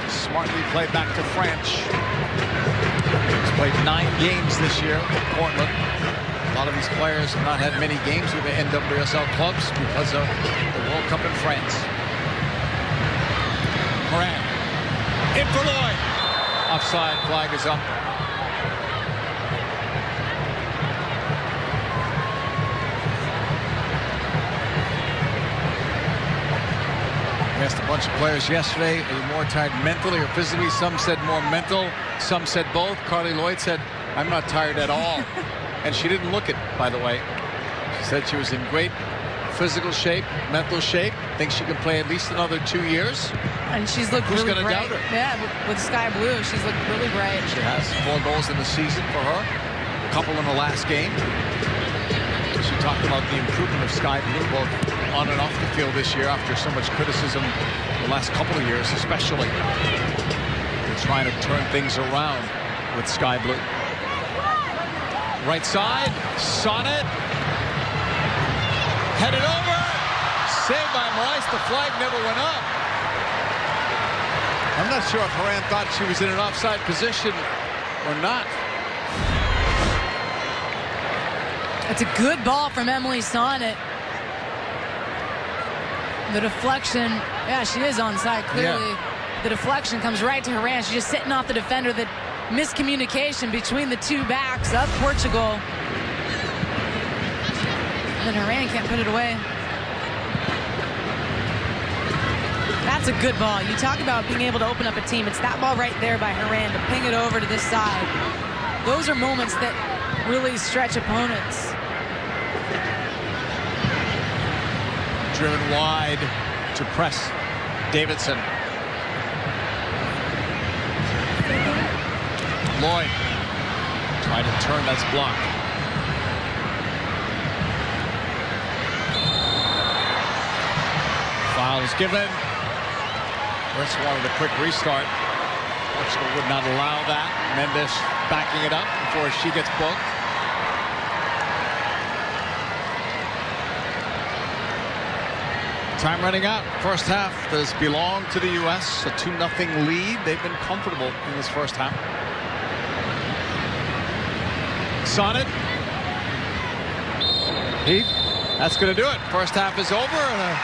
Smartly played back to French. She's played 9 games this year in Portland. A lot of these players have not had many games with the NWSL clubs because of the World Cup in France. Moran. In for Lloyd. Offside flag is up. We asked a bunch of players yesterday, are you more tired mentally or physically? Some said more mental, some said both. Carly Lloyd said, I'm not tired at all. And she didn't look it, by the way. She said she was in great physical shape, mental shape. Thinks she can play at least another 2 years. And she's looked Who's really gonna bright. doubt her? Yeah, with Sky Blue, she's looked really bright. She has 4 goals in the season for her. A couple in the last game. She talked about the improvement of Sky Blue, both on and off the field this year after so much criticism the last couple of years, especially. They're trying to turn things around with Sky Blue. Right side, Sonnet. Headed over. Saved by Rice. The flag never went up. I'm not sure if Horan thought she was in an offside position or not. It's a good ball from Emily Sonnet. The deflection, yeah, she is onside clearly. Yeah. The deflection comes right to Horan. She's just sitting off the defender. The miscommunication between the 2 backs of Portugal. And then Horan can't put it away. That's a good ball. You talk about being able to open up a team. It's that ball right there by Horan to ping it over to this side. Those are moments that really stretch opponents. Driven wide to Press. Davidson. Lloyd trying to turn, that's blocked. Foul is given. First wanted a quick restart. Portugal would not allow that. Mendes backing it up before she gets booked. Time running out. First half does belong to the U.S. A 2-0 lead. They've been comfortable in this first half. Sonnet. Heath. That's going to do it. First half is over, and a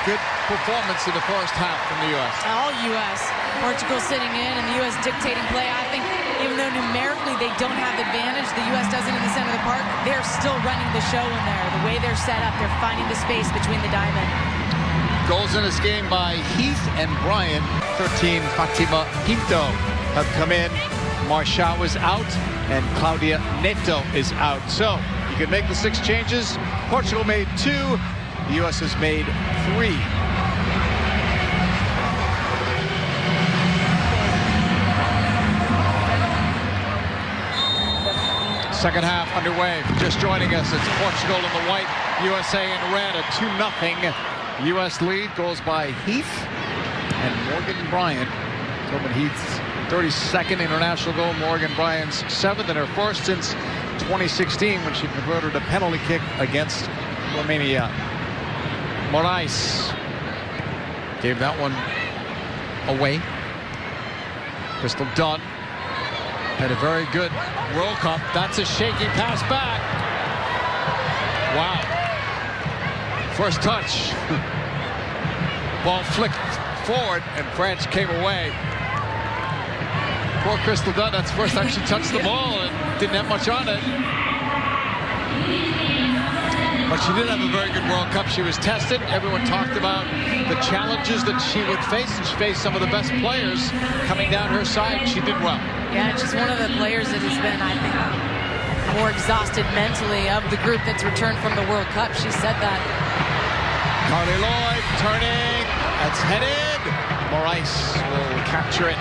good performance in the first half from the U.S. All U.S. Portugal sitting in, and the U.S. dictating play. I think even though numerically they don't have advantage, the U.S. doesn't in the center of the park, they're still running the show in there. The way they're set up, they're finding the space between the diamond. Goals in this game by Heath and Bryan. 13, Fatima Pinto have come in. Marshall is out, and Claudia Neto is out. So you can make the 6 changes. Portugal made 2. The U.S. has made 3. Second half underway. Just joining us, it's Portugal in the white, USA in red. A 2-0 U.S. lead. Goals by Heath and Morgan Bryan. Tobin Heath's 32nd international goal. Morgan Bryan's 7th, and her first since 2016 when she converted a penalty kick against Romania. Moraes gave that one away. Crystal Dunn had a very good World Cup. That's a shaky pass back. Wow. First touch. Ball flicked forward, and France came away. Poor Crystal Dunn, that's the first time she touched the ball and didn't have much on it. But she did have a very good World Cup. She was tested. Everyone talked about the challenges that she would face, and she faced some of the best players coming down her side. She did well. Yeah, and she's one of the players that has been, I think, more exhausted mentally of the group that's returned from the World Cup. She said that. Carly Lloyd turning. That's headed. Moraes will capture it.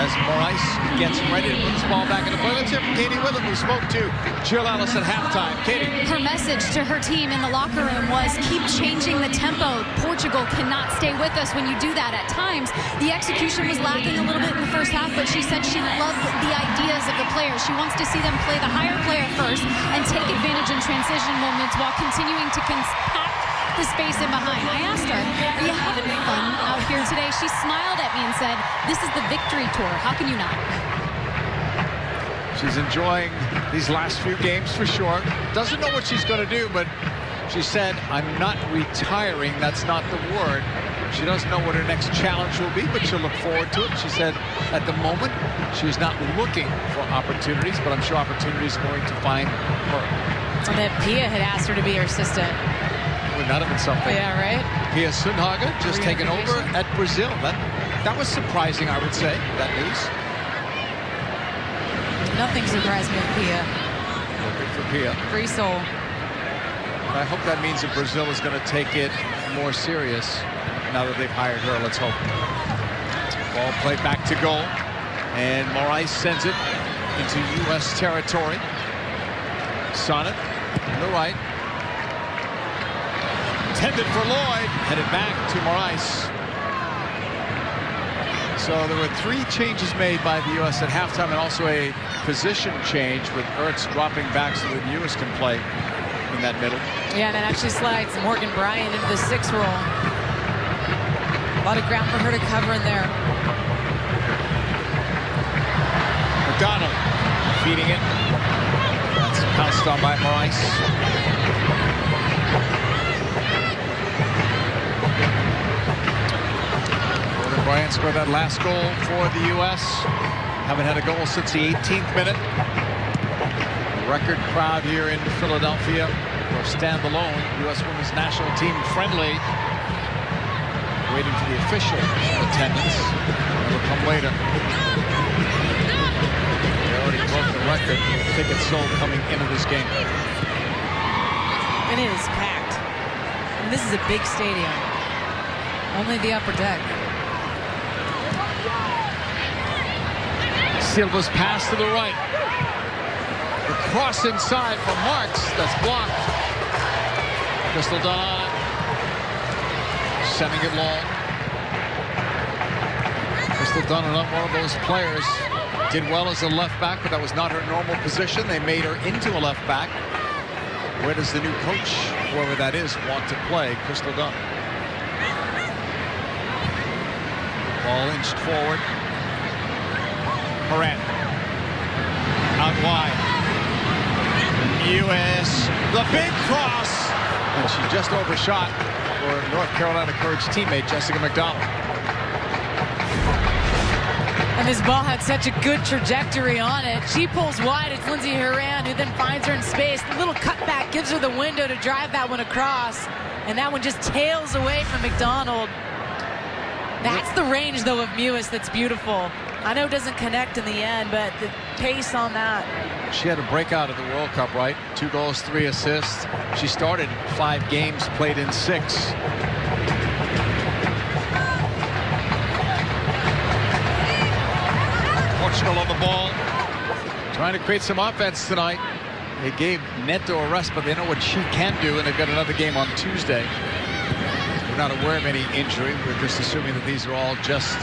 As Moraes gets ready to put this ball back in the play. Let's hear from Katie Witham, who spoke to Jill Ellis at halftime. Katie. Her message to her team in the locker room was keep changing the tempo. Portugal cannot stay with us when you do that at times. The execution was lacking a little bit in the first half, but she said she loved the ideas of the players. She wants to see them play the higher player first and take advantage in transition moments while continuing to compact the space in behind. I asked her, are you having fun out here today? She smiled at me and said, this is the victory tour. How can you not? She's enjoying these last few games for sure. Doesn't know what she's going to do, but she said, I'm not retiring. That's not the word. She doesn't know what her next challenge will be, but she'll look forward to it. She said at the moment, she's not looking for opportunities, but I'm sure opportunities are going to find her. And that Pia had asked her to be her assistant. Would not have been something. Yeah, right? Pia Sundhage just taken over at Brazil. That was surprising, I would say, that news. Nothing surprised me with Pia. Good for Pia. Free soul. I hope that means that Brazil is going to take it more serious now that they've hired her. Let's hope. Ball played back to goal, and Moraes sends it into U.S. territory. Sonnet on the right. Intended for Lloyd, headed back to Moraes. So there were 3 changes made by the U.S. at halftime, and also a position change with Ertz dropping back so that the U.S. can play in that middle. Yeah, and that actually slides Morgan Bryan into the 6th role. A lot of ground for her to cover in there. McDonald feeding it. That's pounced on by Moraes. Bryan scored that last goal for the U.S. Haven't had a goal since the 18th minute. Record crowd here in Philadelphia for standalone U.S. Women's National Team friendly. Waiting for the official attendance. It'll come later. They already broke the record. Tickets sold coming into this game. And it is packed. And this is a big stadium. Only the upper deck. Silva's pass to the right. The cross inside from Marks. That's blocked. Crystal Dunn sending it long. Crystal Dunn, not one of those players. Did well as a left back, but that was not her normal position. They made her into a left back. Where does the new coach, whoever that is, want to play Crystal Dunn? Ball inched forward. Moran. Out wide. U.S. The big cross. And she just overshot for North Carolina Courage teammate Jessica McDonald. And this ball had such a good trajectory on it. She pulls wide. It's Lindsey Horan who then finds her in space. The little cutback gives her the window to drive that one across. And that one just tails away from McDonald. That's the range, though, of Mewis that's beautiful. I know it doesn't connect in the end, but the pace on that. She had a breakout at the World Cup, right? 2 goals, 3 assists. She started 5 games, played in 6. Portugal on the ball, trying to create some offense tonight. They gave Neto a rest, but they know what she can do, and they've got another game on Tuesday. We're not aware of any injury. We're just assuming that these are all just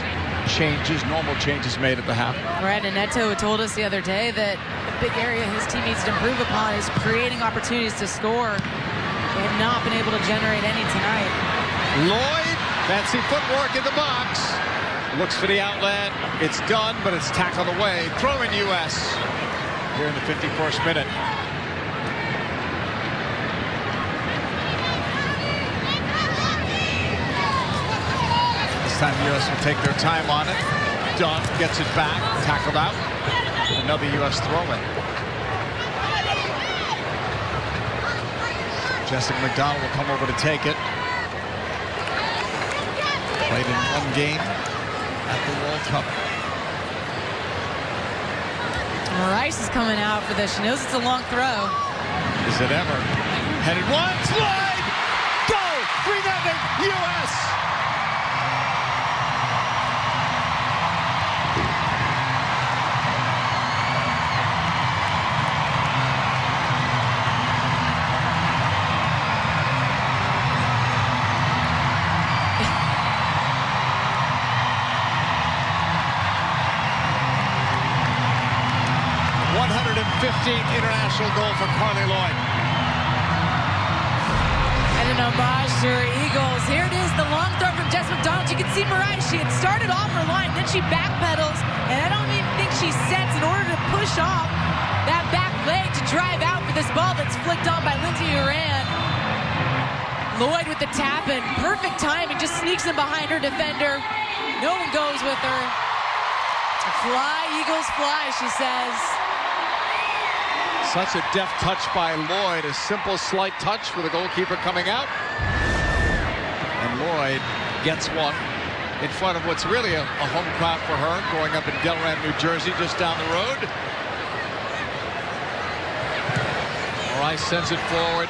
changes, normal changes made at the half. Right, and Neto told us the other day that the big area his team needs to improve upon is creating opportunities to score. They have not been able to generate any tonight. Lloyd, fancy footwork in the box. Looks for the outlet. It's done, but it's tackled away. Throw in U.S. here in the 51st minute. This time U.S. will take their time on it. Dunn gets it back, tackled out. Another U.S. throw-in. Jessica McDonald will come over to take it. Played in 1 game at the World Cup. Rice is coming out for this. She knows it's a long throw. Is it ever? Headed one, slide! Go! 3-0 U.S. International goal for Carly Lloyd. And an homage to her Eagles. Here it is, the long throw from Jess McDonald. You can see Mariah, she had started off her line, then she backpedals, and I don't even think she sets in order to push off that back leg to drive out for this ball that's flicked on by Lindsey Horan. Lloyd with the tap in, perfect timing, just sneaks in behind her defender. No one goes with her. Fly, Eagles, fly, she says. Such a deft touch by Lloyd. A simple, slight touch for the goalkeeper coming out. And Lloyd gets one in front of what's really a home crowd for her, going up in Delran, New Jersey, just down the road. Rice sends it forward.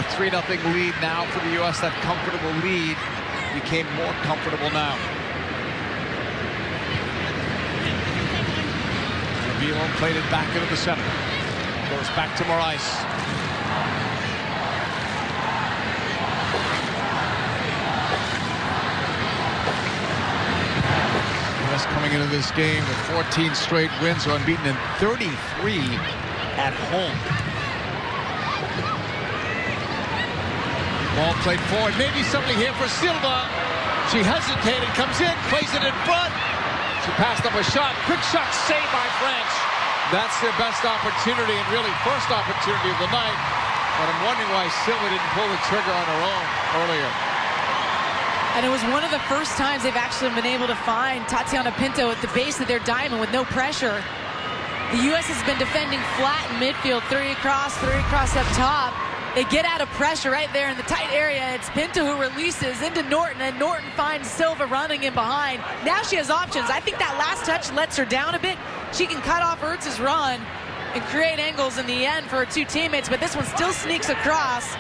A 3-0 lead now for the U.S. That comfortable lead became more comfortable now. Vilo played it back into the center. Goes back to Morais. U.S. coming into this game with 14 straight wins, are unbeaten in 33 at home. Ball played forward. Maybe something here for Silva. She hesitated, comes in, plays it in front. She passed up a shot. Quick shot saved by French. That's their best opportunity, and really first opportunity of the night. But I'm wondering why Silva didn't pull the trigger on her own earlier. And it was one of the first times they've actually been able to find Tatiana Pinto at the base of their diamond with no pressure. The U.S. has been defending flat in midfield, 3 across up top. They get out of pressure right there in the tight area. It's Pinto who releases into Norton, and Norton finds Silva running in behind. Now she has options. I think that last touch lets her down a bit. She can cut off Ertz's run and create angles in the end for her 2 teammates, but this one still sneaks across.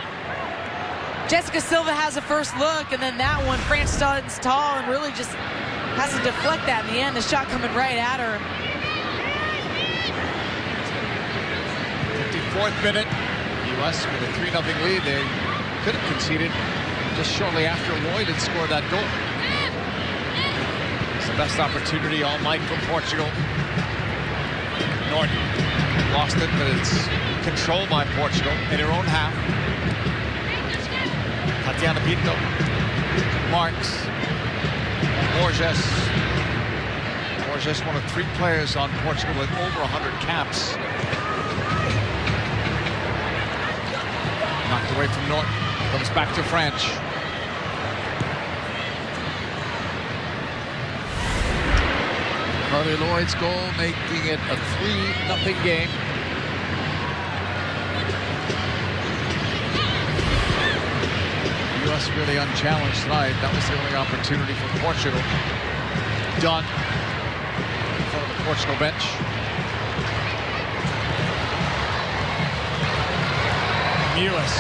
Jessica Silva has a first look, and then that one, France stands tall and really just has to deflect that in the end. The shot coming right at her. 4th minute. U.S. with a 3-0 lead. They could have conceded just shortly after Lloyd had scored that goal. It's the best opportunity all night for Portugal. Norton lost it, but it's controlled by Portugal in her own half. Tatiana Pinto, Marks, Borges. Borges, one of 3 players on Portugal with over 100 caps. Knocked away from Norton. Comes back to French. Carly Lloyd's goal, making it a 3-0 game. U.S. really unchallenged tonight. That was the only opportunity for Portugal. Dunn in front of the Portugal bench. U.S.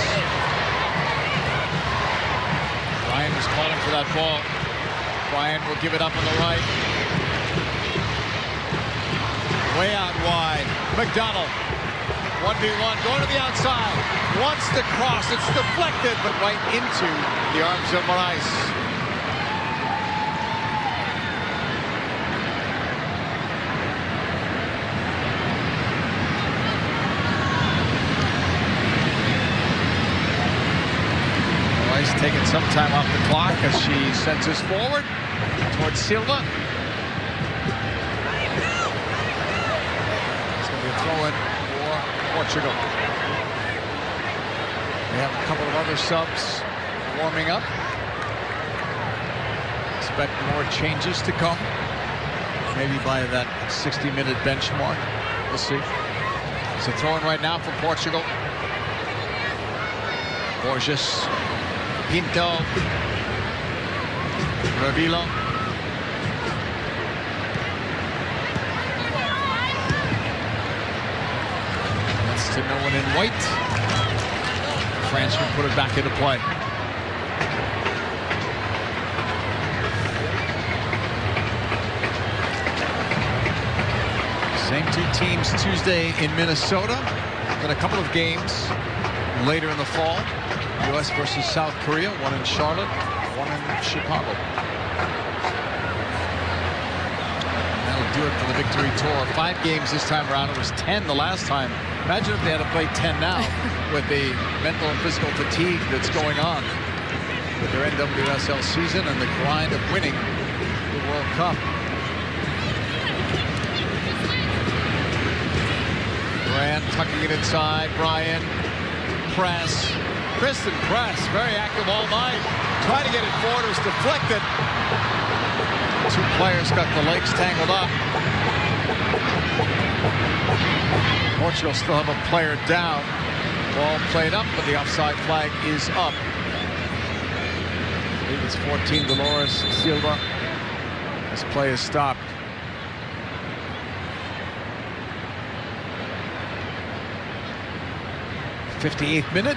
Ryan was calling for that ball. Ryan will give it up on the right. Way out wide. McDonald. 1v1 going to the outside. Wants to cross. It's deflected, but right into the arms of Moraes. Moraes taking some time off the clock as she sends us forward towards Silva. Throw-in for Portugal. They have a couple of other subs warming up. Expect more changes to come. Maybe by that 60-minute benchmark. We'll see. So throw-in right now for Portugal. Borges, Pinto, Revillo. To no one in white. France will put it back into play. Same 2 teams Tuesday in Minnesota. Then a couple of games later in the fall. U.S. versus South Korea. One in Charlotte, one in Chicago. That'll do it for the victory tour. 5 games this time around. It was 10 the last time. Imagine if they had to play 10 now with the mental and physical fatigue that's going on with their NWSL season and the grind of winning the World Cup. Brand tucking it inside. Brian. Press. Kristen Press, very active all night. Trying to get it forward. It was deflected. 2 players got the legs tangled up. Portugal still have a player down. Ball played up, but the offside flag is up. I believe it's 14, Dolores Silva. This play is stopped. '58th minute.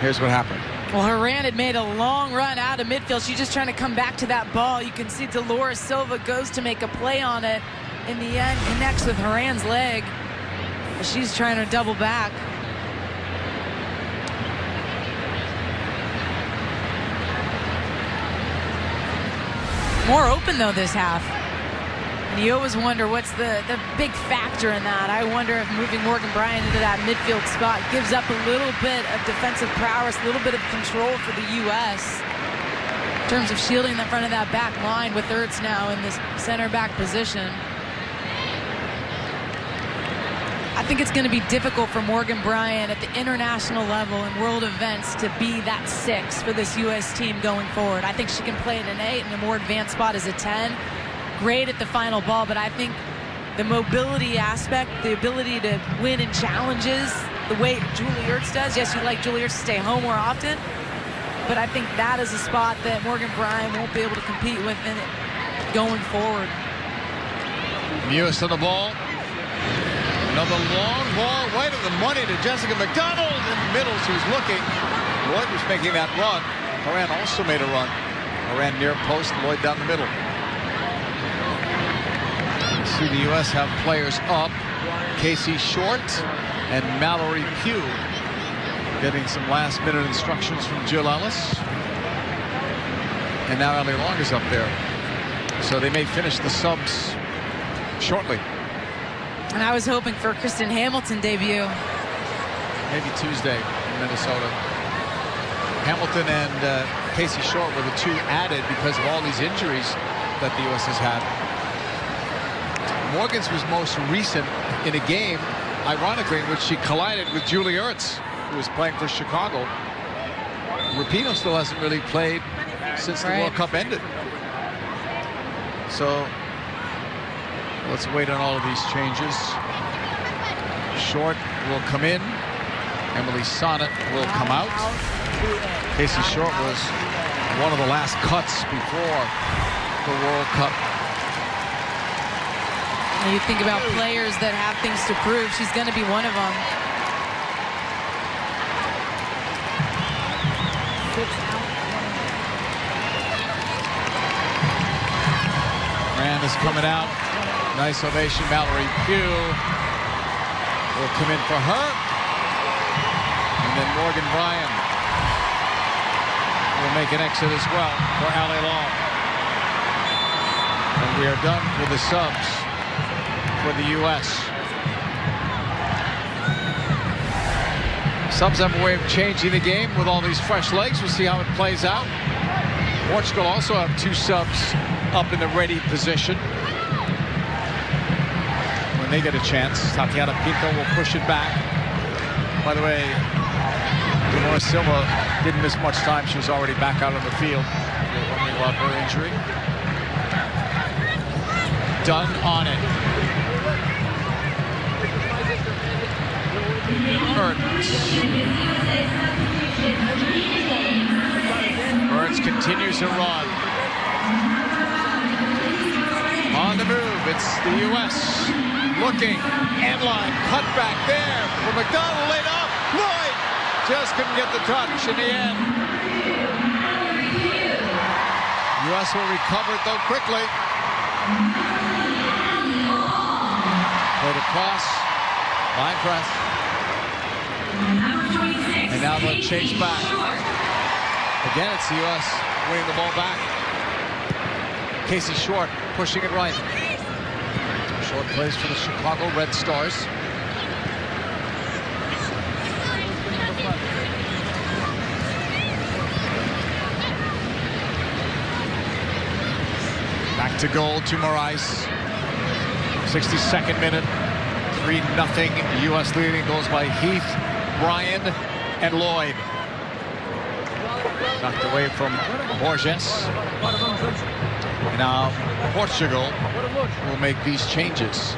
Here's what happened. Well, Haran had made a long run out of midfield. She's just trying to come back to that ball. You can see Dolores Silva goes to make a play on it. In the end, connects with Haran's leg. She's trying to double back. More open, though, this half. And you always wonder what's the big factor in that. I wonder if moving Morgan Bryant into that midfield spot gives up a little bit of defensive prowess, a little bit of control for the U.S. in terms of shielding the front of that back line with Ertz now in this center back position. I think it's going to be difficult for Morgan Bryant at the international level in world events to be that 6 for this U.S. team going forward. I think she can play at an 8 and a more advanced spot as a 10. Great at the final ball, but I think the mobility aspect, the ability to win in challenges, the way Julie Ertz does. Yes, you like Julie Ertz to stay home more often, but I think that is a spot that Morgan Bryant won't be able to compete with in it going forward. U.S. on the ball. Another long ball right of the money to Jessica McDonald in the middle. She was looking. Lloyd was making that run. Haran also made a run. Haran near post, Lloyd down the middle. See the U.S. have players up. Casey Short and Mallory Pugh getting some last-minute instructions from Jill Ellis. And now Ellie Long is up there. So they may finish the subs shortly. And I was hoping for a Kristen Hamilton debut. Maybe Tuesday in Minnesota. Hamilton and Casey Short were the two added because of all these injuries that the U.S. has had. Morgan's was most recent in a game, ironically, in which she collided with Julie Ertz, who was playing for Chicago. Rapinoe still hasn't really played since the World Cup ended. So let's wait on all of these changes. Short will come in. Emily Sonnet will come out. Casey Short was one of the last cuts before the World Cup. And you think about players that have things to prove. She's going to be one of them. Rand is coming out. Nice ovation. Mallory Pugh will come in for her. And then Morgan Bryan will make an exit as well for Allie Long. And we are done with the subs for the U.S. Subs have a way of changing the game with all these fresh legs. We'll see how it plays out. Portugal also have two subs up in the ready position. When they get a chance, Tatiana Pinto will push it back. By the way, Denora Silva didn't miss much time. She was already back out on the field. We're wondering about her injury. Done on it. Ertz continues to run. On the move, it's the U.S. looking. Endline, cut back there for McDonald, laid off. Lloyd just couldn't get the touch in the end. U.S. will recover it, though, quickly. Played across, line press. And now they'll chase back. Again, it's the U.S. winning the ball back. Casey Short pushing it right. Short plays for the Chicago Red Stars. Back to goal to Morais. 62nd minute. 3-0 U.S. leading. Goals by Heath, Bryan, and Lloyd. Knocked away from Borges. And now Portugal will make these changes.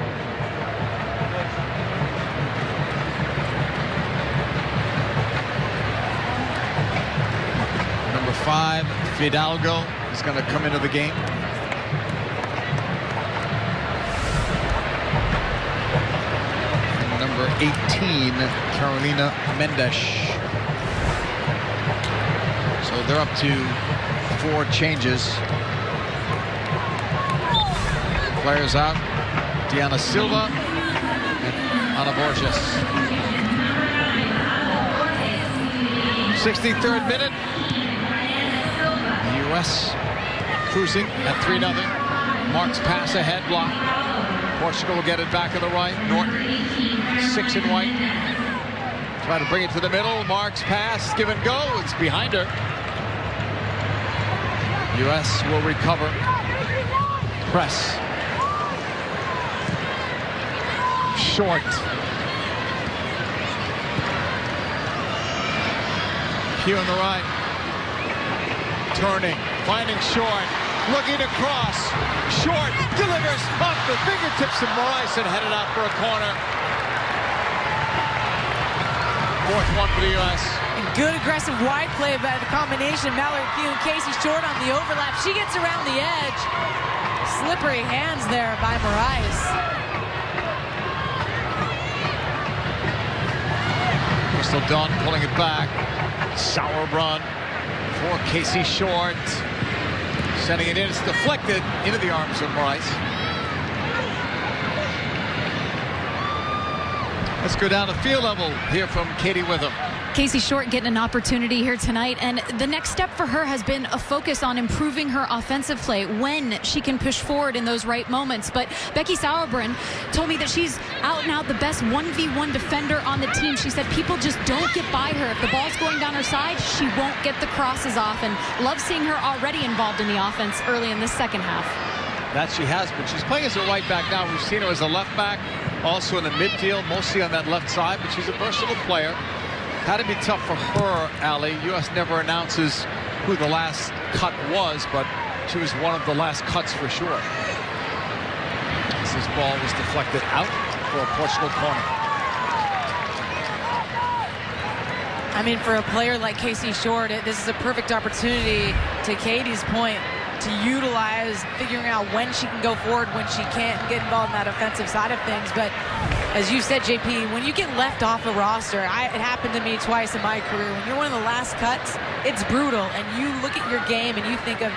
Number 5, Fidalgo, is going to come into the game. And number 18, Carolina Mendes. So they're up to 4 changes. Players out. Diana Silva and Ana Borges. 63rd minute. The U.S. cruising at 3-0. Marks pass ahead, block. Portugal will get it back on the right. Norton, 6 in white. Try to bring it to the middle. Marks pass, give and go. It's behind her. U.S. will recover. Press. Short. Here on the right. Turning, finding Short, looking across. Short delivers off the fingertips of Morais and headed out for a corner. 4th one for the U.S. And good aggressive wide play by the combination. Mallory Pugh and Casey Short on the overlap. She gets around the edge. Slippery hands there by Morais. Crystal Dunn pulling it back. Sour run for Casey Short. Sending it in. It's deflected into the arms of Morais. Let's go down to field level, hear from Katie Witham. Casey Short getting an opportunity here tonight, and the next step for her has been a focus on improving her offensive play when she can push forward in those right moments. But Becky Sauerbrunn told me that she's out and out the best 1v1 defender on the team. She said people just don't get by her. If the ball's going down her side, she won't get the crosses off, and love seeing her already involved in the offense early in the second half. That she has, but she's playing as a right back now. We've seen her as a left back, also in the midfield, mostly on that left side, but she's a versatile player. Had to be tough for her, Allie. U.S. never announces who the last cut was, but she was one of the last cuts for sure. This ball was deflected out for a Portugal corner. I mean, for a player like Casey Short, this is a perfect opportunity, to Katie's point, to utilize figuring out when she can go forward, when she can't, and get involved in that offensive side of things. But as you said, JP, when you get left off a roster, it happened to me twice in my career. When you're one of the last cuts, it's brutal. And you look at your game and you think of,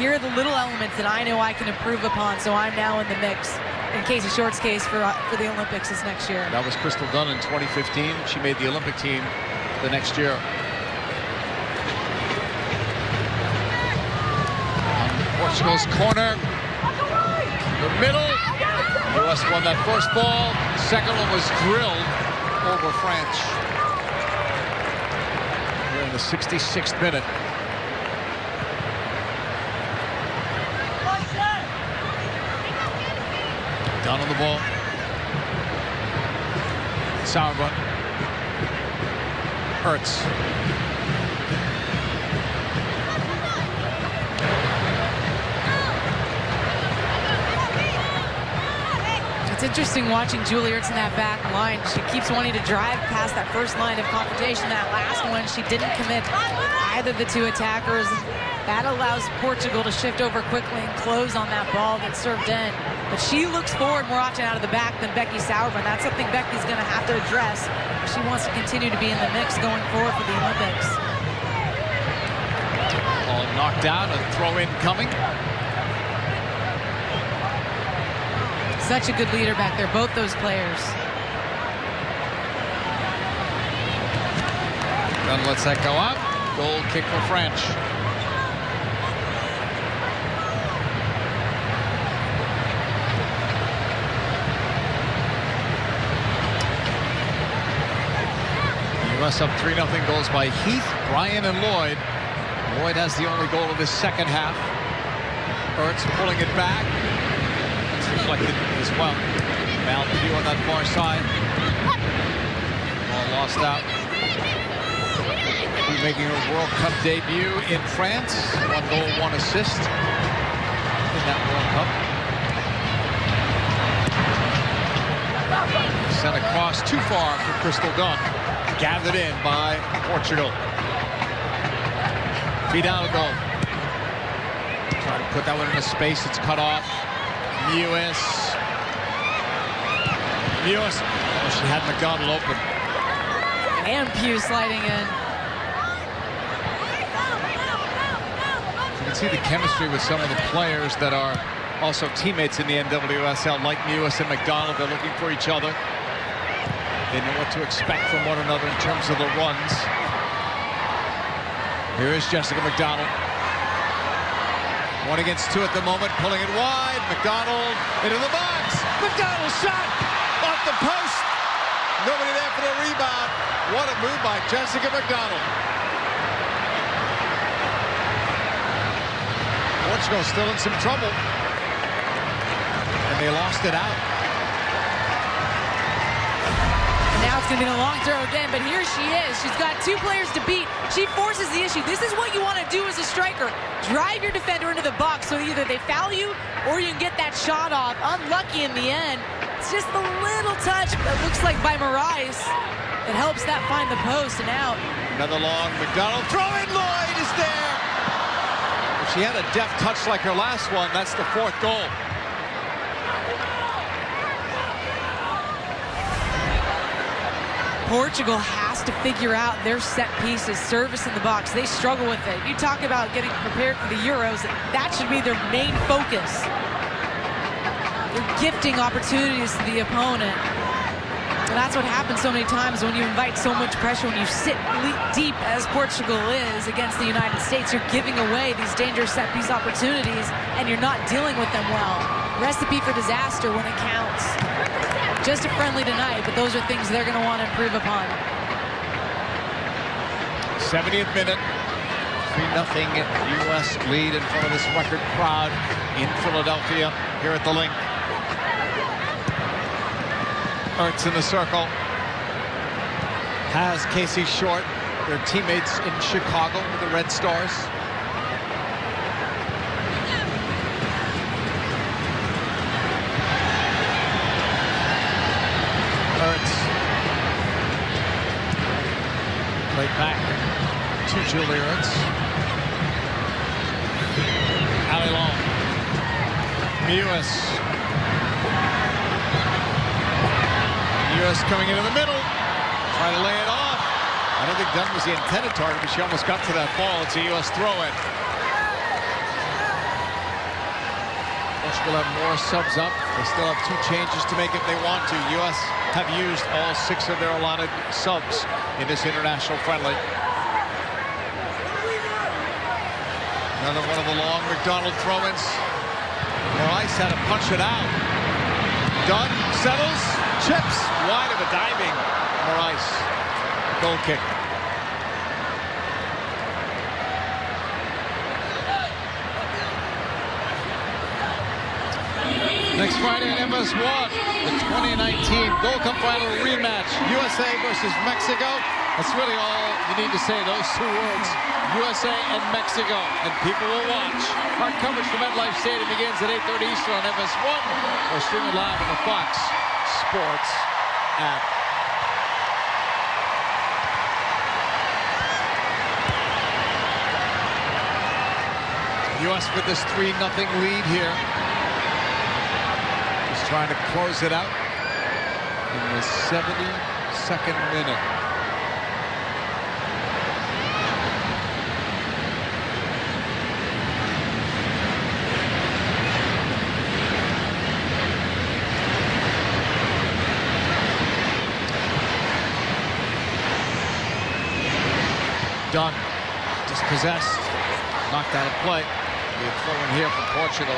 here are the little elements that I know I can improve upon, so I'm now in the mix. In Casey Short's case, for the Olympics this next year. That was Crystal Dunn in 2015. She made the Olympic team the next year. Portugal's corner, the middle. U.S. won that first ball. Second one was drilled over France. We're in the 66th minute. Down on the ball. Sauerbrunn. Hurts. It's interesting watching Julie Ertz in that back line. She keeps wanting to drive past that first line of confrontation. That last one, she didn't commit either of the two attackers. That allows Portugal to shift over quickly and close on that ball that's served in. But she looks forward more often out of the back than Becky Sauerbrunn. That's something Becky's going to have to address if she wants to continue to be in the mix going forward for the Olympics. Ball knocked out, a throw-in coming. Such a good leader back there, both those players. Then lets that go out. Goal kick for French. U.S. up 3-0. Goals by Heath, Bryan, and Lloyd. Lloyd has the only goal of this second half. Ertz pulling it back. Reflected as well. Malpugh on that far side. Ball lost out. Making a World Cup debut in France. 1 goal, 1 assist in that World Cup. Sent across too far for Crystal Dunn. Gathered in by Portugal. Fidalgo. Trying to put that one into space. It's cut off. Mewis. Oh, she had McDonald open. And Pugh sliding in. You can see the chemistry with some of the players that are also teammates in the NWSL, like Mewis and McDonald. They're looking for each other. They know what to expect from one another in terms of the runs. Here is Jessica McDonald. 1 against 2 at the moment, pulling it wide. McDonald into the box. McDonald shot off the post. Nobody there for the rebound. What a move by Jessica McDonald. Portugal still in some trouble. And they lost it out. Now it's going to be a long throw again, but here she is. She's got 2 players to beat. She forces the issue. This is what you want to do as a striker. Drive your defender into the box so either they foul you or you can get that shot off. Unlucky in the end. It's just a little touch that looks like by Moraes that helps that find the post and out. Another long McDonald throw in. Lloyd is there. If she had a deft touch like her last one, that's the 4th goal. Portugal has to figure out their set pieces, service in the box. They struggle with it. You talk about getting prepared for the Euros. That should be their main focus. They're gifting opportunities to the opponent. And that's what happens so many times when you invite so much pressure, when you sit deep as Portugal is against the United States. You're giving away these dangerous set-piece opportunities, and you're not dealing with them well. Recipe for disaster when it counts. Just a friendly tonight, but those are things they're going to want to improve upon. 70th minute. 3-0 U.S. lead in front of this record crowd in Philadelphia here at the Link. Ertz in the circle. Has Casey Short, their teammates in Chicago with the Red Stars. Ertz. Right back to Julie Ertz. Alley long. Mewis. U.S. coming into the middle, trying to lay it off. I don't think Dunn was the intended target, but she almost got to that ball. It's a U.S. throw-in. Portugal have more subs up. They still have 2 changes to make if they want to. U.S. have used all 6 of their allotted subs in this international friendly. Another one of the long McDonald throw-ins. Rice had to punch it out. Dunn settles. Chips wide of a diving Rice. Goal kick. Next Friday in MS1, the 2019 Gold Cup final rematch. USA versus Mexico. That's really all you need to say, those 2 words. USA and Mexico. And people will watch. Our coverage from MetLife Stadium begins at 8:30 Eastern on MS1. Or streaming live on the Fox Sports app. U.S. with this 3-0 lead here. Just trying to close it out in the 72nd minute. Dunn, dispossessed, knocked out of play. Be a throw in here for Portugal.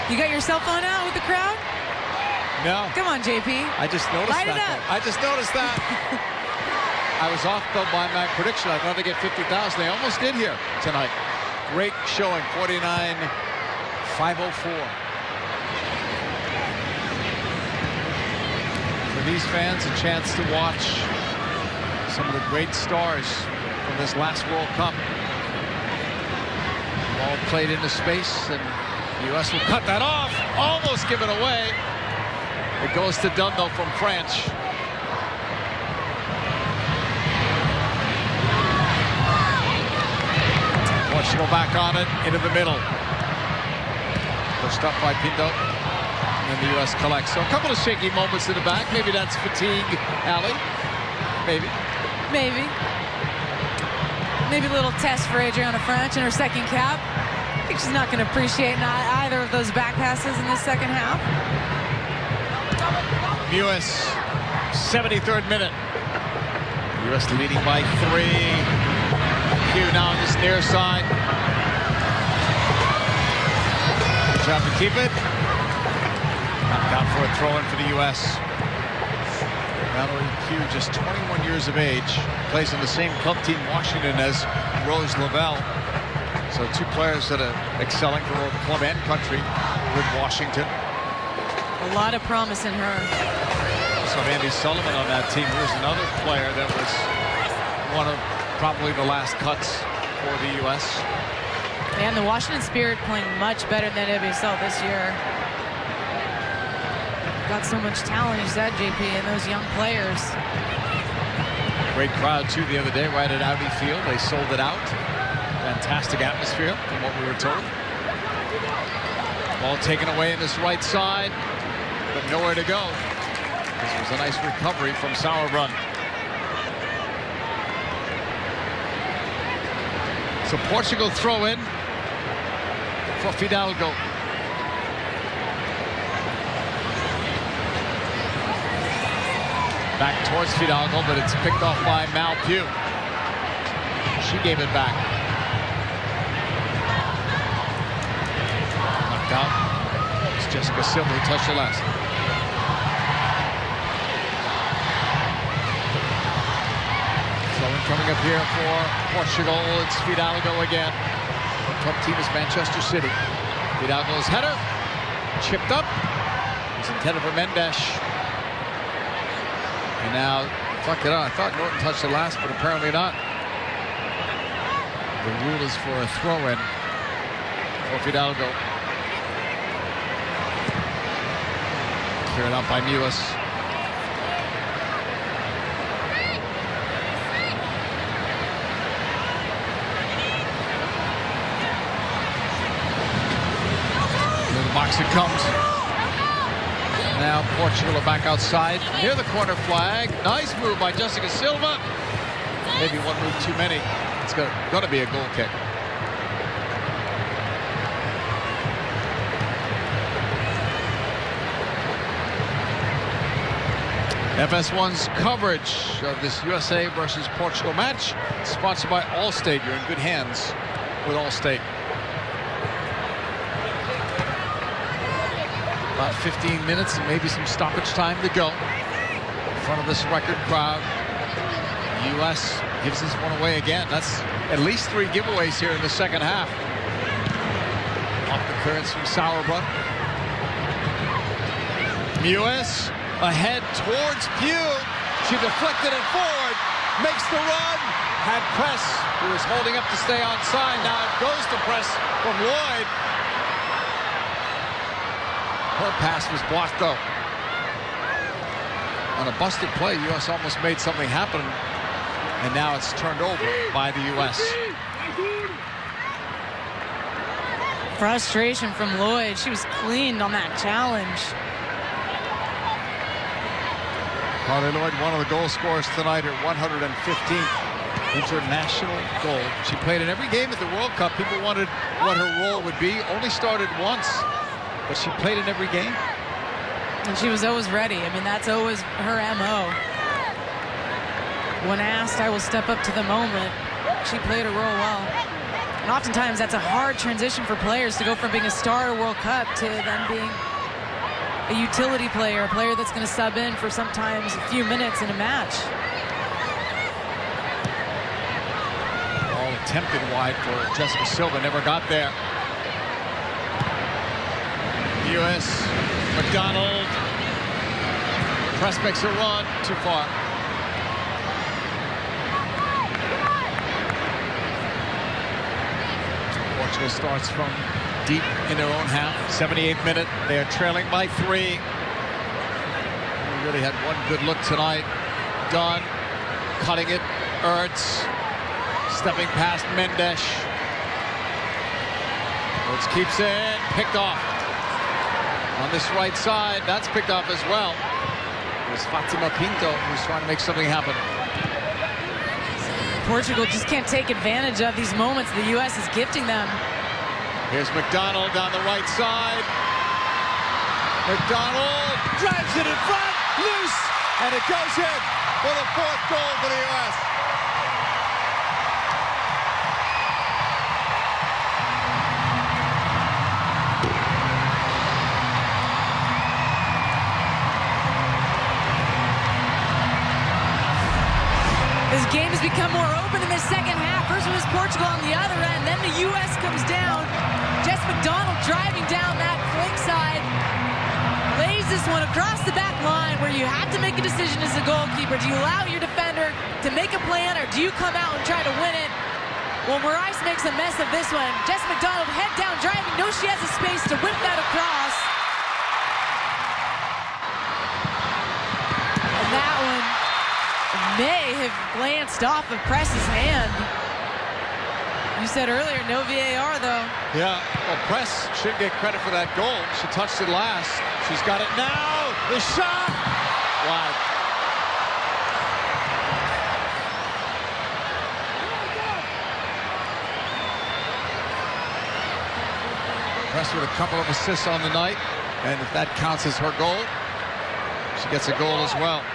You got your cell phone out with the crowd? No. Come on, JP. I just noticed Light that. it up. I just noticed that. I was off though by my prediction. I thought they'd get 50,000. They almost did here tonight. Great showing. 49,504. For these fans, a chance to watch some of the great stars from this last World Cup. Ball played into space, and the U.S. will cut that off. Almost give it away. It goes to Dunn, though, from French. Portugal back on it, into the middle. Pushed up by Pinto. And the U.S. collects. So a couple of shaky moments in the back. Maybe that's fatigue, Allie. Maybe. Maybe. Maybe a little test for Adriana French in her second cap. I think she's not going to appreciate either of those back passes in this second half. U.S. 73rd minute. U.S. leading by 3. Q now on this near side. Good job to keep it. Knocked out for a throw-in for the U.S. Valerie Q, just 21 years of age, plays in the same club team Washington as Rose Lavelle. So 2 players that are excelling for both club and country with Washington. A lot of promise in her. So Andy Sullivan on that team, who was another player that was one of probably the last cuts for the U.S. And the Washington Spirit playing much better than NWSL this year. Got so much talent, you said, JP, and those young players. Great crowd, too, the other day, right at Audi Field. They sold it out. Fantastic atmosphere, from what we were told. Ball taken away in this right side, but nowhere to go. This was a nice recovery from Sauerbrunn. So Portugal throw in. for Fidalgo. Back towards Fidalgo, but it's picked off by Malpew. She gave it back. Knocked out. It's Jessica Silva who touched the last. Throwing coming up here for Portugal. It's Fidalgo again. The top team is Manchester City. Fidalgo's header. Chipped up. It was intended for Mendes. And now, fuck it out. I thought Norton touched the last, but apparently not. The rule is for a throw-in for Fidalgo. Cleared out by Mewis. Into the box it comes. Now Portugal are back outside near the corner flag. Nice move by Jessica Silva. Maybe one move too many. It's going to be a goal kick. FS1's coverage of this USA versus Portugal match, sponsored by Allstate. You're in good hands with Allstate. About 15 minutes and maybe some stoppage time to go in front of this record crowd. The U.S. gives this one away again. That's at least 3 giveaways here in the second half. Off the clearance from Sauerbrunn. U.S. ahead towards Pugh. She deflected it forward, makes the run. Had press, who was holding up to stay onside. Now it goes to press from Lloyd. Her pass was blocked though. On a busted play, U.S. almost made something happen. And now it's turned over by the U.S. Frustration from Lloyd. She was cleaned on that challenge. Carly Lloyd, one of the goal scorers tonight, her 115th international goal. She played in every game at the World Cup. People wondered what her role would be. Only started once, but she played in every game. And she was always ready. I mean, that's always her MO. When asked, I will step up to the moment. She played her role well. And oftentimes that's a hard transition for players to go from being a star at World Cup to then being a utility player, a player that's going to sub in for sometimes a few minutes in a match. All attempted wide for Jessica Silva, never got there. U.S. McDonald. Press makes a run, too far. Portugal starts from deep in their own half. 78th minute. They are trailing by 3. We really had one good look tonight. Dunn cutting it. Ertz stepping past Mendes. Ertz keeps it. Picked off. On this right side, that's picked off as well. It was Fatima Pinto who's trying to make something happen. Portugal just can't take advantage of these moments the U.S. is gifting them. Here's McDonald down the right side. McDonald drives it in front, loose, and it goes in for the 4th goal for the U.S. This game has become more open in the second half. First it was Portugal on the other end, then the U.S. comes down. Jess McDonald driving down that flank side. Lays this one across the back line where you have to make a decision as a goalkeeper. Do you allow your defender to make a plan or do you come out and try to win it? Well, Moraes makes a mess of this one. Jess McDonald head down driving, knows she has a space to whip that across. And that one may have glanced off of Press's hand. You said earlier, no VAR though. Yeah, well, Press should get credit for that goal. She touched it last. She's got it now. The shot. Wide. Press with a couple of assists on the night, and if that counts as her goal, she gets a goal as well.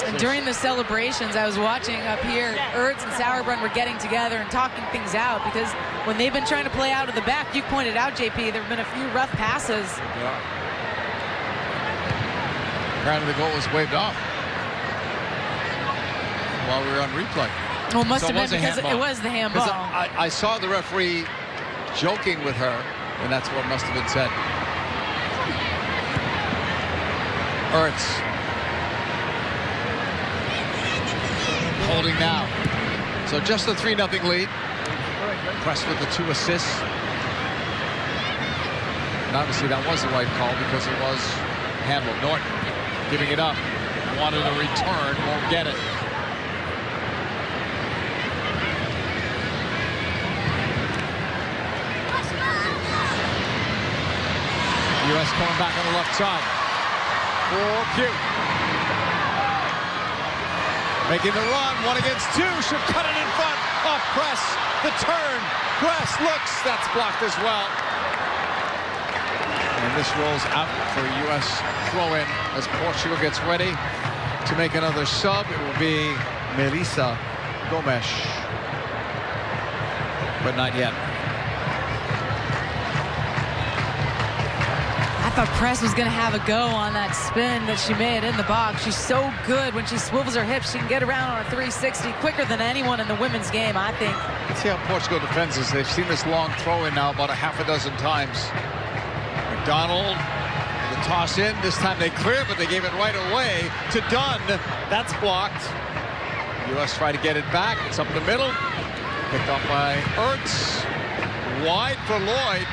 And during the celebrations, I was watching up here, Ertz and Sauerbrunn were getting together and talking things out, because when they've been trying to play out of the back, you pointed out, JP, there have been a few rough passes. Yeah. Apparently the goal was waved off while we were on replay. Well, it must have been because it was the handball. I saw the referee joking with her, and that's what must have been said. Ertz. Holding now. So just a 3-0 lead. Pressed with the 2 assists. And obviously that was the right call because it was handled. Norton giving it up. Wanted a return, won't get it. U.S. coming back on the left side. For Pugh. Making the run, 1 against 2. She'll cut it in front. Off press. The turn. Press looks. That's blocked as well. And this rolls out for a U.S. throw-in as Portugal gets ready to make another sub. It will be Melissa Gomes. But not yet. I thought Press was going to have a go on that spin that she made in the box. She's so good when she swivels her hips. She can get around on a 360 quicker than anyone in the women's game, I think. Let's see how Portugal defends this. They've seen this long throw-in now about a half a dozen times. McDonald, the toss in. This time they clear, but they gave it right away to Dunn. That's blocked. U.S. try to get it back. It's up the middle. Picked off by Ertz. Wide for Lloyd.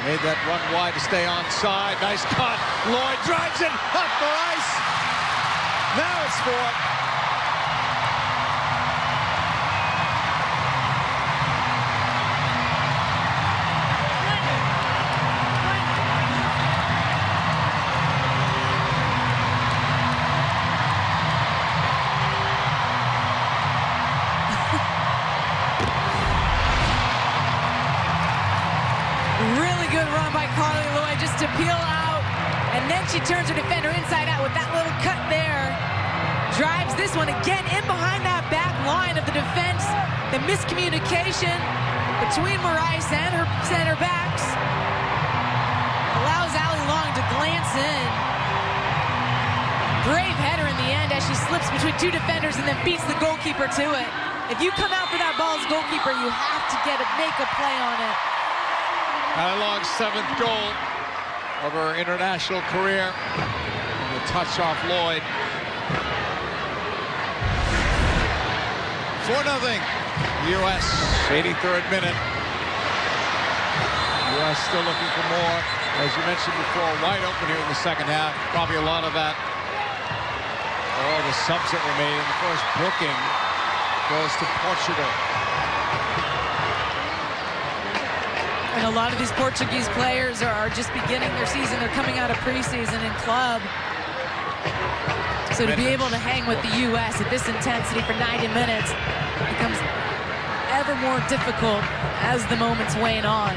Made that run wide to stay onside. Nice cut. Lloyd drives it up for ice. Now it's 4. To peel out, and then she turns her defender inside out with that little cut there. Drives this one again in behind that back line of the defense. The miscommunication between Morais and her center backs allows Allie Long to glance in. Brave header in the end as she slips between 2 defenders and then beats the goalkeeper to it. If you come out for that ball as goalkeeper, you have to make a play on it. Allie Long's 7th goal of her international career. And the touch off Lloyd. 4-0. U.S. 83rd minute. U.S. still looking for more. As you mentioned before, wide open here in the second half. Probably a lot of that. All the subs that were made. And the first booking goes to Portugal. And a lot of these Portuguese players are just beginning their season. They're coming out of preseason in club. So to be able to hang with the U.S. at this intensity for 90 minutes becomes ever more difficult as the moments wane on.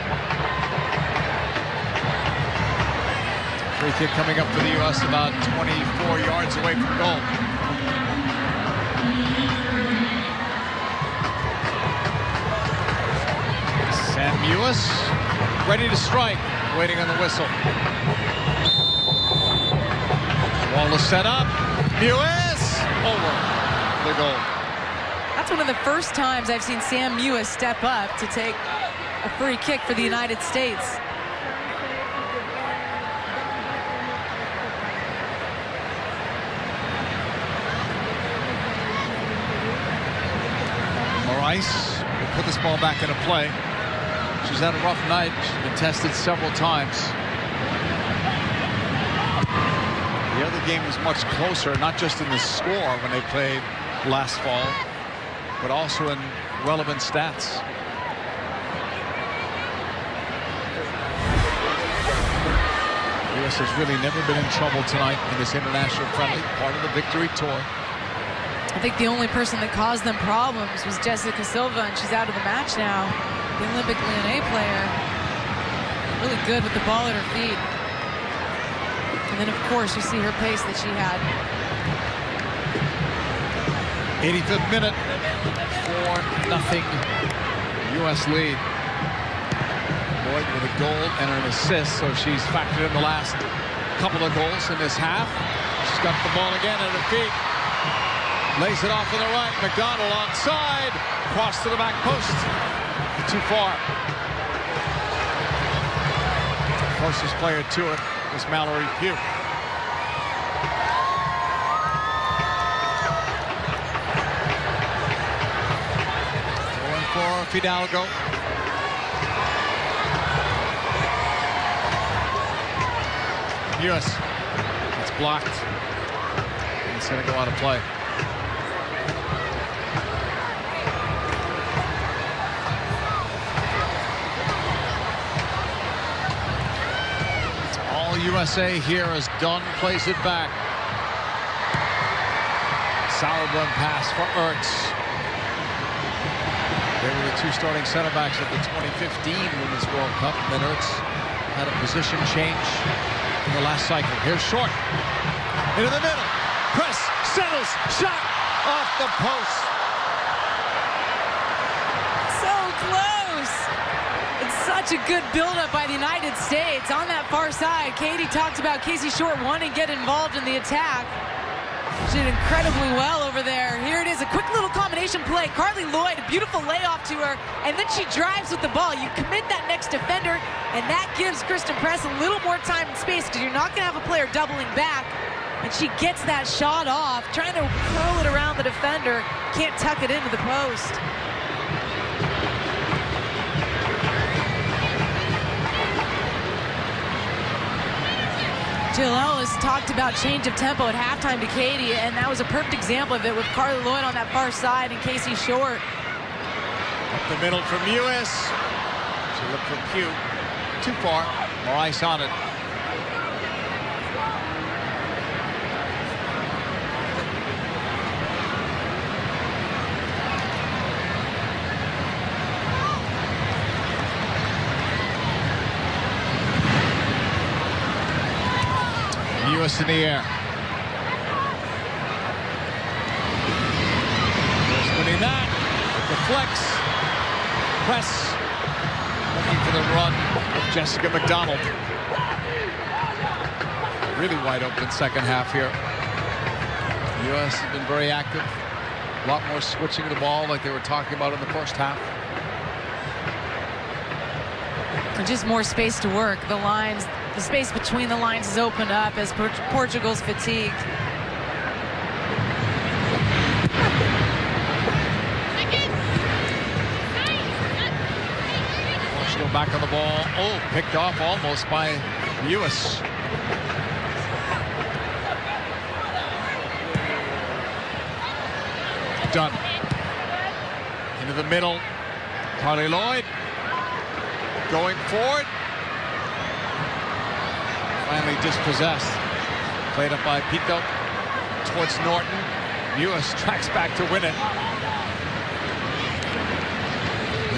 Free kick coming up for the U.S. about 24 yards away from goal. Sam Mewis ready to strike, waiting on the whistle. Wall is set up. Mewis over the goal. That's one of the first times I've seen Sam Mewis step up to take a free kick for the United States. Morais will put this ball back into play. She's had a rough night. She's been tested several times. The other game was much closer, not just in the score when they played last fall, but also in relevant stats. The U.S. has really never been in trouble tonight in this international friendly, part of the victory tour. I think the only person that caused them problems was Jessica Silva, and she's out of the match now. the Olympic Lyonnais player. Really good with the ball at her feet. And then, of course, you see her pace that she had. 85th minute, 4-0 U.S. lead. Lloyd with a goal and an assist, so she's factored in the last couple of goals in this half. She's got the ball again at her feet. Lays it off to the right. McDonald onside. Cross to the back post. Too far. Closest player to it was Mallory Pugh. Going for Fidalgo. US. It's blocked. It's going to go out of play. USA here as Dunn plays it back. Sauerbrunn pass for Ertz. They were the two starting center backs at the 2015 Women's World Cup. And then Ertz had a position change in the last cycle. Here's Short. Into the middle. Press. Settles. Shot off the post. So close. It's such a good buildup by the United States on that far side. Katie talked about Casey Short wanting to get involved in the attack. She did incredibly well over there. Here it is, a quick little combination play. Carly Lloyd, a beautiful layoff to her, and then she drives with the ball. You commit that next defender, and that gives Kristen Press a little more time and space because you're not going to have a player doubling back. And she gets that shot off, trying to curl it around the defender. Can't tuck it into the post. Jill Ellis talked about change of tempo at halftime to Katie, and that was a perfect example of it with Carly Lloyd on that far side and Casey Short. Up the middle from US. She looked for Pugh. Too far. More ice on it. US in the air. Just winning that. The flex. Press. Looking for the run of Jessica McDonald. Really wide open second half here. The US has been very active. A lot more switching the ball like they were talking about in the first half. And just more space to work. The lines, the space between the lines is opened up as Portugal's fatigued. Portugal back on the ball. Oh, picked off almost by US. Done. Into the middle. Carly Lloyd. Going forward. Finally dispossessed. Played up by Pico towards Norton. US tracks back to win it.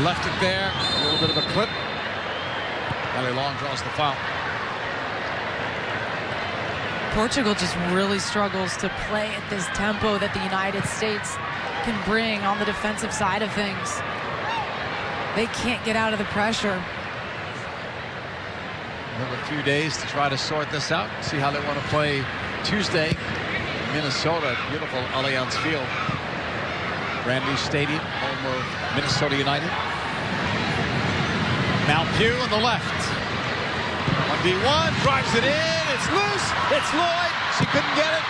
Left it there. A little bit of a clip. Ellie Long draws the foul. Portugal just really struggles to play at this tempo that the United States can bring on the defensive side of things. They can't get out of the pressure. Have a few days to try to sort this out, see how they want to play Tuesday. Minnesota, beautiful Allianz Field. Brand new stadium, home of Minnesota United. Now Pugh on the left. 1v1, drives it in, it's loose, it's Lloyd, she couldn't get it.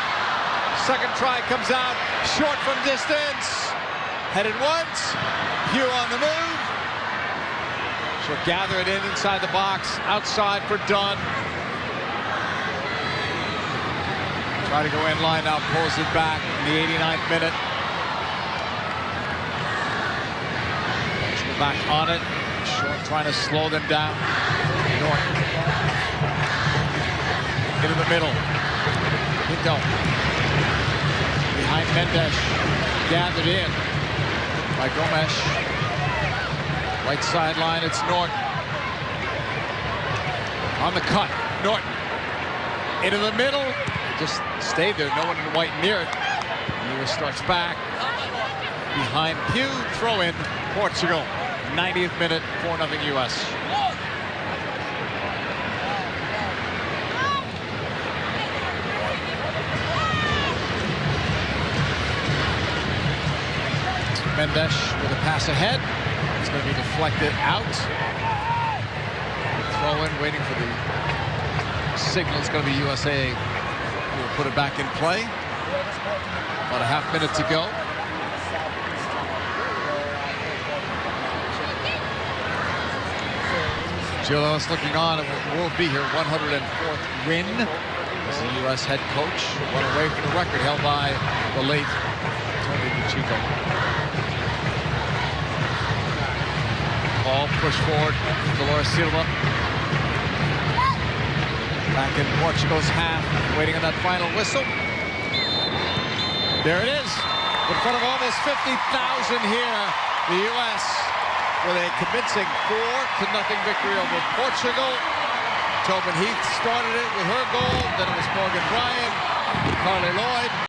Second try comes out, short from distance. Headed once, Pugh on the move. She'll gather it in inside the box, outside for Dunn. Try to go in line now, pulls it back in the 89th minute. She'll back on it. Short trying to slow them down. Norton. Into the middle. Pico. Behind Mendes. Gathered in by Gomes. Right sideline, it's Norton. On the cut, Norton. Into the middle. Just stayed there, no one in white near it. Lewis starts back. Behind Pugh, throw in Portugal. 90th minute, 4-0 U.S. Mendes with a pass ahead. It's going to be deflected out. Throw in, waiting for the signal. It's going to be USA. We'll put it back in play. About a half minute to go. Jill Ellis looking on, and will be here. 104th win as the U.S. head coach. One away from the record held by the late Tony DiCicco. Ball pushed forward. Dolores Silva. Back in Portugal's half, waiting on that final whistle. There it is. In front of almost 50,000 here, the U.S. with a convincing 4-0 victory over Portugal. Tobin Heath started it with her goal. Then it was Morgan Bryan, Carly Lloyd.